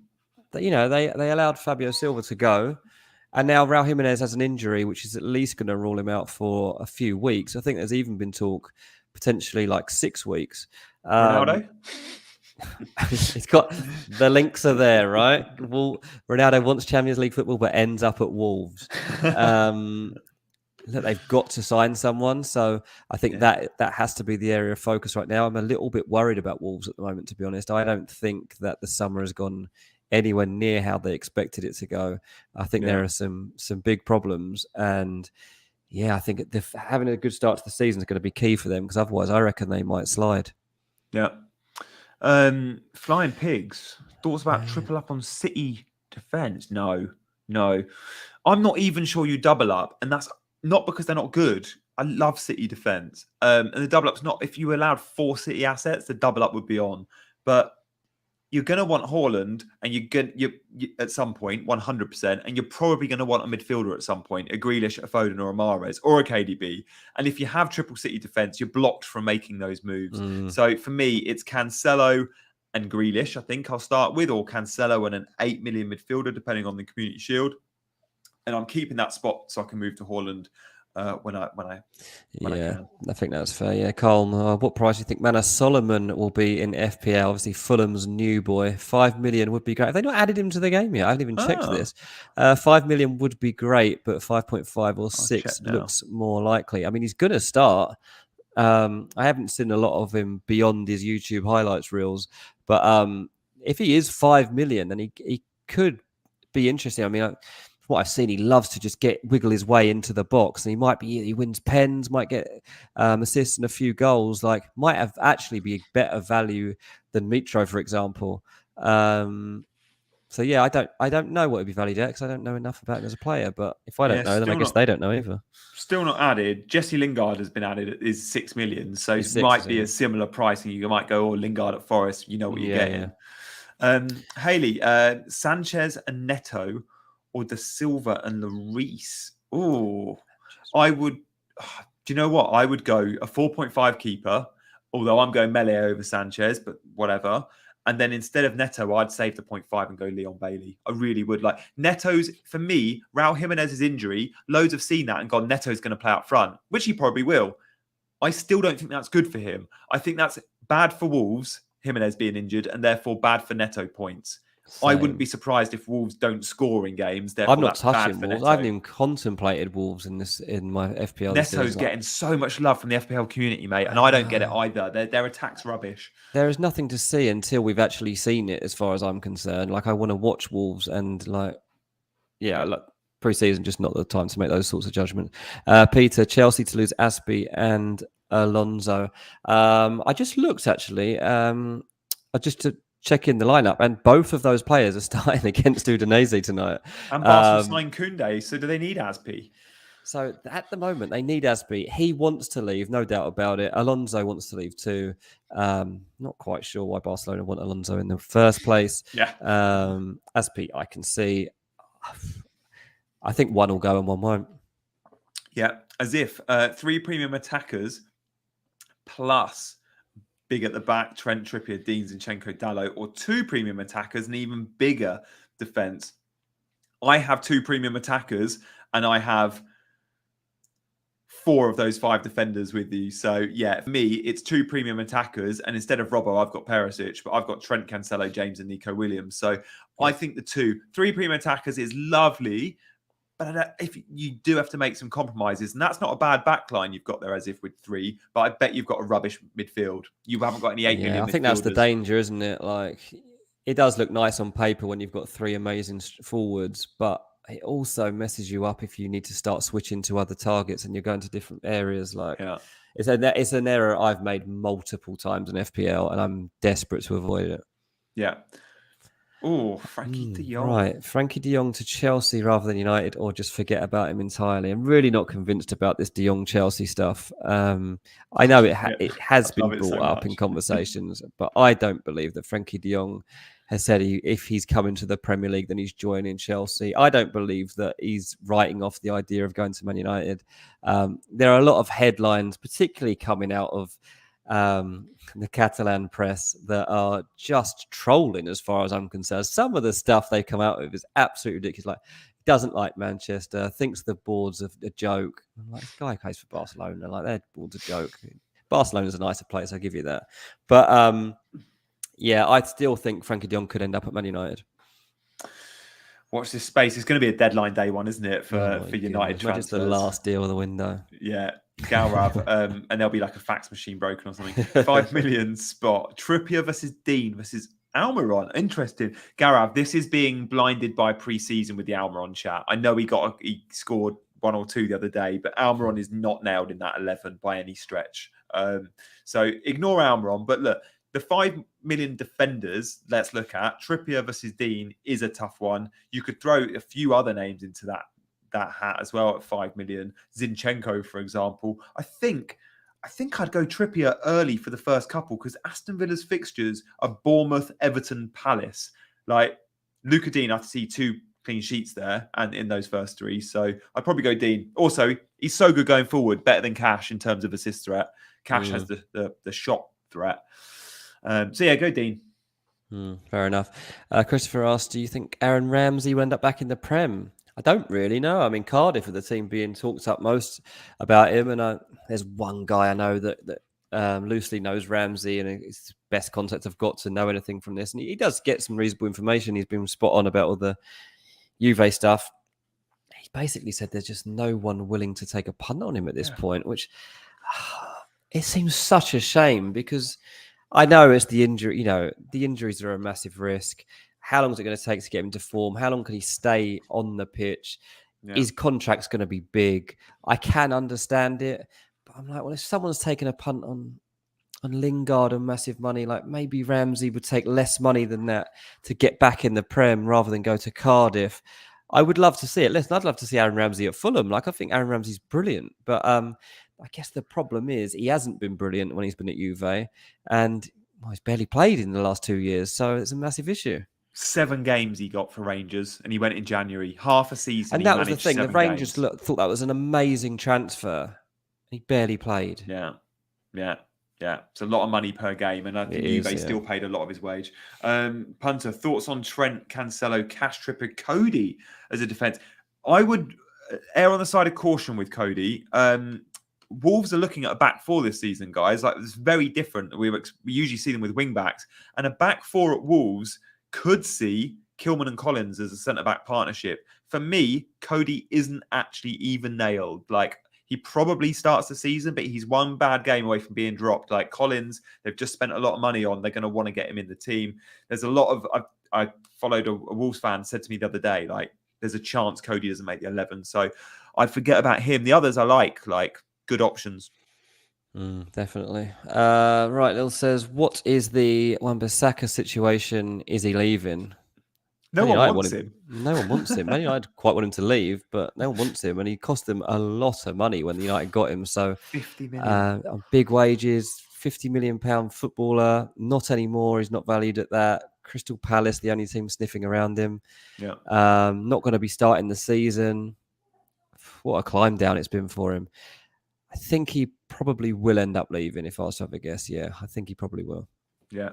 They allowed Fabio Silva to go. And now Raul Jimenez has an injury, which is at least going to rule him out for a few weeks. I think there's even been talk potentially like 6 weeks. Ronaldo? It's got the links are there, right? Ronaldo wants Champions League football, but ends up at Wolves. They've got to sign someone, so I think that has to be the area of focus right now. I'm a little bit worried about Wolves at the moment, to be honest. I don't think that the summer has gone anywhere near how they expected it to go. I think there are some big problems, and I think having a good start to the season is going to be key for them, because otherwise I reckon they might slide. Yeah. Flying Pigs, thoughts about triple up on City defence? No. I'm not even sure you double up, and that's not because they're not good. I love City defence. And the double up's not, if you allowed 4 City assets, the double up would be on. But you're going to want Haaland, and you at some point, 100%, and you're probably going to want a midfielder at some point, a Grealish, a Foden, or a Mahrez, or a KDB. And if you have triple City defence, you're blocked from making those moves. So for me, it's Cancelo and Grealish, I think I'll start with, or Cancelo and an 8 million midfielder, depending on the Community Shield. And I'm keeping that spot so I can move to Haaland when I can. I think that's fair. Yeah, Carl, what price do you think Manor Solomon will be in FPL? Obviously, Fulham's new boy. 5 million would be great. Have they not added him to the game yet? I haven't even checked this. 5 million would be great, but 5.5 or 6 looks more likely. I mean, he's going to start. I haven't seen a lot of him beyond his YouTube highlights reels, but if he is 5 million, then he could be interesting. I mean, what I've seen, he loves to just wiggle his way into the box, and he wins pens, might get assists and a few goals. Like, might have actually be a better value than Mitro, for example. So yeah, I don't know what would be valued at, because I don't know enough about him as a player. But if I don't know, then I guess they don't know either. Still not added. Jesse Lingard has been added. Is 6 million, so it might be a similar pricing. You might go, Lingard at Forest. You know what you're getting. Haley, Sanchez and Neto, or the Silva and Lloris? Oh, I would. Do you know what? I would go a 4.5 keeper, although I'm going Mele over Sanchez, but whatever. And then instead of Neto, I'd save the 0.5 and go Leon Bailey. I really would. Like Neto's, for me, Raul Jimenez's injury, loads have seen that and gone, Neto's going to play out front, which he probably will. I still don't think that's good for him. I think that's bad for Wolves, Jimenez being injured, and therefore bad for Neto points. Same. I wouldn't be surprised if Wolves don't score in games. Therefore, I'm not touching Wolves. I haven't even contemplated Wolves in my FPL. Neto's getting so much love from the FPL community, mate, and I don't get it either. Their attack's rubbish. There is nothing to see until we've actually seen it, as far as I'm concerned. Like, I want to watch Wolves, and pre-season, just not the time to make those sorts of judgments. Peter, Chelsea to lose Aspie and Alonso. I just looked, actually, just to check in the lineup, and both of those players are starting against Udinese tonight. And Barca signed Koundé, so do they need Aspie? So at the moment, they need Aspie. He wants to leave, no doubt about it. Alonso wants to leave too. Not quite sure why Barcelona want Alonso in the first place. Yeah. Aspie, I can see. I think one will go and one won't. Yeah, as if 3 premium attackers plus big at the back, Trent, Trippier, Dean, Zinchenko, Dalot, or 2 premium attackers, and even bigger defence. I have 2 premium attackers, and I have 4 of those 5 defenders with you. So, yeah, for me, it's 2 premium attackers, and instead of Robbo, I've got Perisic, but I've got Trent, Cancelo, James, and Nico Williams. So, I think the 3 premium attackers is lovely, but if you do have to make some compromises, and that's not a bad backline you've got there, as if with 3, but I bet you've got a rubbish midfield. You haven't got any 8 million midfielders. I think that's the danger, isn't it? Like, it does look nice on paper when you've got 3 amazing forwards, but it also messes you up if you need to start switching to other targets and you're going to different areas. It's an error I've made multiple times in FPL, and I'm desperate to avoid it. Yeah. Oh, Frankie de Jong. Right. Frankie de Jong to Chelsea rather than United, or just forget about him entirely. I'm really not convinced about this de Jong Chelsea stuff. I know it has been brought up in conversations, but I don't believe that Frankie de Jong has said if he's coming to the Premier League, then he's joining Chelsea. I don't believe that he's writing off the idea of going to Man United. There are a lot of headlines, particularly coming out of the Catalan press, that are just trolling as far as I'm concerned. Some of the stuff they come out with is absolutely ridiculous. Like, he doesn't like Manchester, thinks the board's a joke. I'm like, this guy plays for Barcelona. Like, their board's a joke. Barcelona's a nicer place, I'll give you that. But I still think Frankie de Jong could end up at Man United. Watch this space. It's going to be a deadline day one, isn't it, for United transfers? Just the last deal of the window. Yeah. Gaurav, and there'll be like a fax machine broken or something. 5 million spot. Trippier versus Dean versus Almiron. Interesting. Gaurav, this is being blinded by pre-season with the Almiron chat. I know he scored 1 or 2 the other day, but Almiron is not nailed in that 11 by any stretch. So ignore Almiron. But look, the 5 million defenders, let's look at. Trippier versus Dean is a tough one. You could throw a few other names into that hat as well at 5 million. Zinchenko, for example. I think I'd go Trippier early for the first couple, because Aston Villa's fixtures are Bournemouth, Everton, Palace. Like, Luca Dean, I see 2 clean sheets there and in those first 3. So I'd probably go Dean. Also, he's so good going forward, better than Cash in terms of assist threat. Cash has the shot threat. Go Dean. Fair enough. Christopher asked, do you think Aaron Ramsey will end up back in the Prem? I don't really know. I mean, Cardiff are the team being talked up most about him, and there's one guy I know that loosely knows Ramsey, and it's the best contact I've got to know anything from this. And he does get some reasonable information. He's been spot on about all the Juve stuff. He basically said there's just no one willing to take a punt on him at this point, which it seems such a shame, because I know it's the injury. The injuries are a massive risk. How long is it going to take to get him to form? How long can he stay on the pitch? Yeah. His contract's going to be big. I can understand it, but I'm like, well, if someone's taken a punt on Lingard and massive money, like, maybe Ramsey would take less money than that to get back in the Prem rather than go to Cardiff. I would love to see it. Listen, I'd love to see Aaron Ramsey at Fulham. Like, I think Aaron Ramsey's brilliant, but I guess the problem is he hasn't been brilliant when he's been at Juve, and he's barely played in the last 2 years, so it's a massive issue. 7 games he got for Rangers, and he went in January. Half a season, and that was the thing. The Rangers thought that was an amazing transfer. He barely played. Yeah. It's a lot of money per game, and I think Juve still paid a lot of his wage. Punter, thoughts on Trent, Cancelo, cash tripper, Cody as a defence? I would err on the side of caution with Cody. Wolves are looking at a back four this season, guys. Like, it's very different. We usually see them with wing backs, and a back four at Wolves could see Kilman and Collins as a centre back partnership. For me, Cody isn't actually even nailed. Like, he probably starts the season, but he's one bad game away from being dropped. Like Collins, they've just spent a lot of money on. They're going to want to get him in the team. There's a lot of... I followed a Wolves fan, said to me the other day, like, there's a chance Cody doesn't make the 11. So I forget about him. The others I like good options. Definitely. Right, Lil says, what is the Wan-Bissaka situation? Is he leaving? No one wants him. No one wants him. Man United quite want him to leave, but no one wants him. And he cost them a lot of money when United got him. So 50 million. Big wages, £50 million footballer. Not anymore. He's not valued at that. Crystal Palace, the only team sniffing around him. Yeah. Not going to be starting the season. What a climb down it's been for him. I think he probably will end up leaving, if I was to have a guess. Yeah, I think he probably will. Yeah.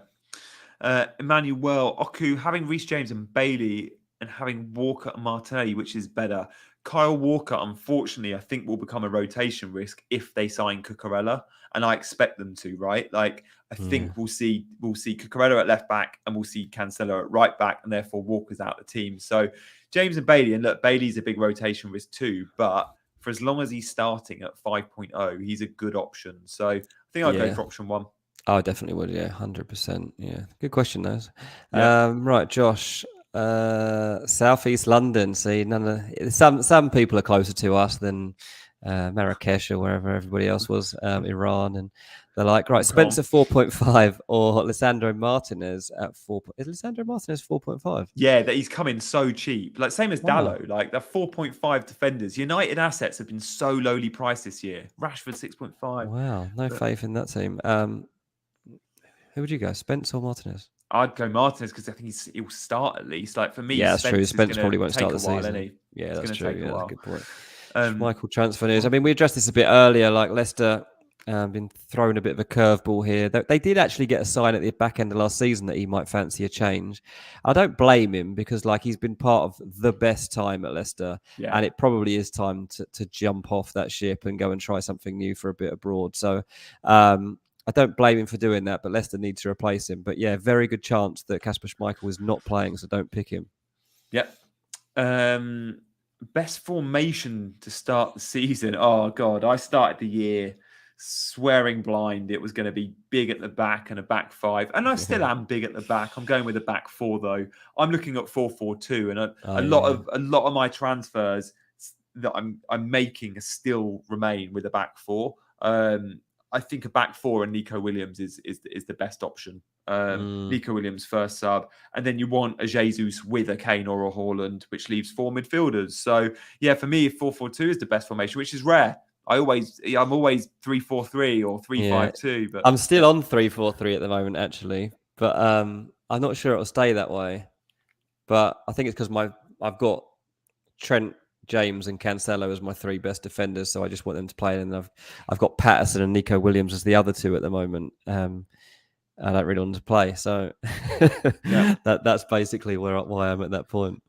Emmanuel, Oku, having Reece James and Bailey and having Walker and Martinelli, which is better? Kyle Walker, unfortunately, I think will become a rotation risk if they sign Cucurella, and I expect them to, right? Like, I think we'll see Cucurella at left back and we'll see Cancelo at right back, and therefore Walker's out of the team. So James and Bailey, and look, Bailey's a big rotation risk too, but for as long as he's starting at 5.0, he's a good option. So I think I'll go for option 1. I definitely would, yeah, 100%. Yeah, good question, those. Yeah. Right, Josh, Southeast London. See, some people are closer to us than Marrakesh or wherever everybody else was, Iran, and they're like, right, Spencer 4.5 or Lisandro Martinez at 4. Is Lisandro Martinez 4.5? Yeah, that he's coming so cheap. Like, same as Dallo. Like, the 4.5 defenders. United assets have been so lowly priced this year. Rashford 6.5. Wow, no faith in that team. Who would you go, Spence or Martinez? I'd go Martinez because I think he'll start at least. Like, for me, yeah, that's true. Spence probably won't start the season. Yeah, that's true. Yeah, that's a good point. Michael, transfer news. I mean, we addressed this a bit earlier. Like, Leicester been throwing a bit of a curveball here. They did actually get a sign at the back end of last season that he might fancy a change. I don't blame him because, like, he's been part of the best time at Leicester, and it probably is time to jump off that ship and go and try something new for a bit abroad. So, I don't blame him for doing that, but Leicester need to replace him. But yeah, very good chance that Kasper Schmeichel is not playing, so don't pick him. Yep. Best formation to start the season. Oh, God. I started the year swearing blind it was going to be big at the back and a back 5. And I still am big at the back. I'm going with a back 4, though. I'm looking at 4-4-2. And a lot of my transfers that I'm making still remain with a back 4. I think a back 4 and Nico Williams is the best option. Nico Williams first sub, and then you want a Jesus with a Kane or a Haaland, which leaves 4 midfielders. So yeah, for me, 4-4-2 is the best formation, which is rare. I'm always 3-4-3 or 3-5-2. But I'm still on 3-4-3 at the moment, actually. But I'm not sure it'll stay that way. But I think it's because I've got Trent, James and Cancelo as my 3 best defenders, so I just want them to play. And I've got Patterson and Nico Williams as the other 2 at the moment. I don't really want them to play, so that's basically why I'm at that point.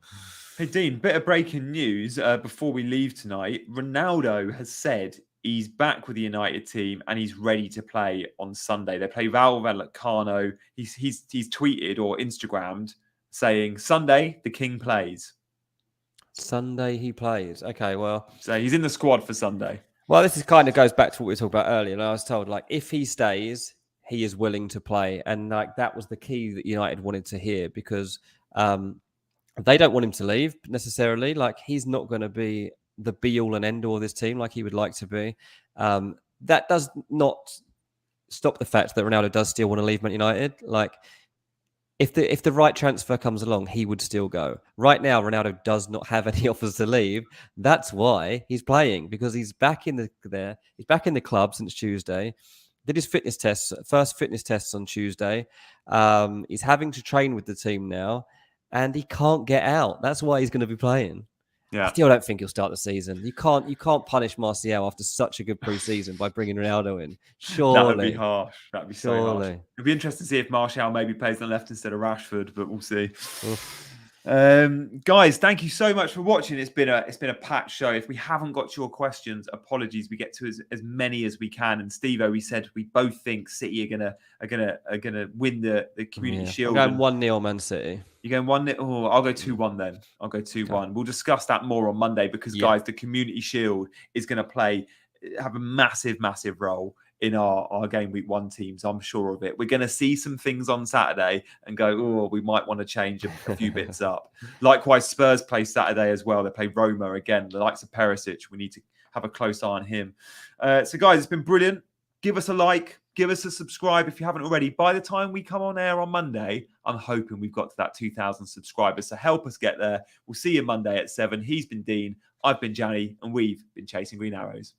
Hey Dean, bit of breaking news before we leave tonight. Ronaldo has said he's back with the United team and he's ready to play on Sunday. They play Vallecano. He's tweeted or Instagrammed saying Sunday the King plays. Sunday he plays. Okay, well. So he's in the squad for Sunday. Well, this is kind of goes back to what we talked about earlier. And I was told, like, if he stays, he is willing to play. And, like, that was the key that United wanted to hear because they don't want him to leave necessarily. Like, he's not going to be the be-all and end-all of this team like he would like to be. That does not stop the fact that Ronaldo does still want to leave Man United. Like, if the right transfer comes along, he would still go. Right now, Ronaldo does not have any offers to leave. That's why he's playing, because he's back in He's back in the club since Tuesday. Did his first fitness tests on Tuesday. He's having to train with the team now. and he can't get out. That's why he's going to be playing. Yeah. I still don't think he'll start the season. You can't punish Martial after such a good pre-season by bringing Ronaldo in. Surely. That would be harsh. That would be so harsh. It'd be interesting to see if Martial maybe plays on the left instead of Rashford, but we'll see. Guys, thank you so much for watching. It's been a packed show. If we haven't got to your questions, apologies. We get to as many as we can. And Steve-O, we said we both think City are gonna win the Community Shield. I'm going 1-0 Man City. You're going 1-0? Oh, I'll go 2-1 then. I'll go 2-1. Okay. We'll discuss that more on Monday because, guys, the Community Shield is going to have a massive, massive role in our game week 1 teams. I'm sure of it. We're going to see some things on Saturday and go, oh, we might want to change a few bits up. Likewise, Spurs play Saturday as well. They play Roma again. The likes of Perisic, we need to have a close eye on him. So, guys, it's been brilliant. Give us a like. Give us a subscribe if you haven't already. By the time we come on air on Monday, I'm hoping we've got to that 2,000 subscribers. So help us get there. We'll see you Monday at 7. He's been Dean. I've been Gianni. And we've been chasing green arrows.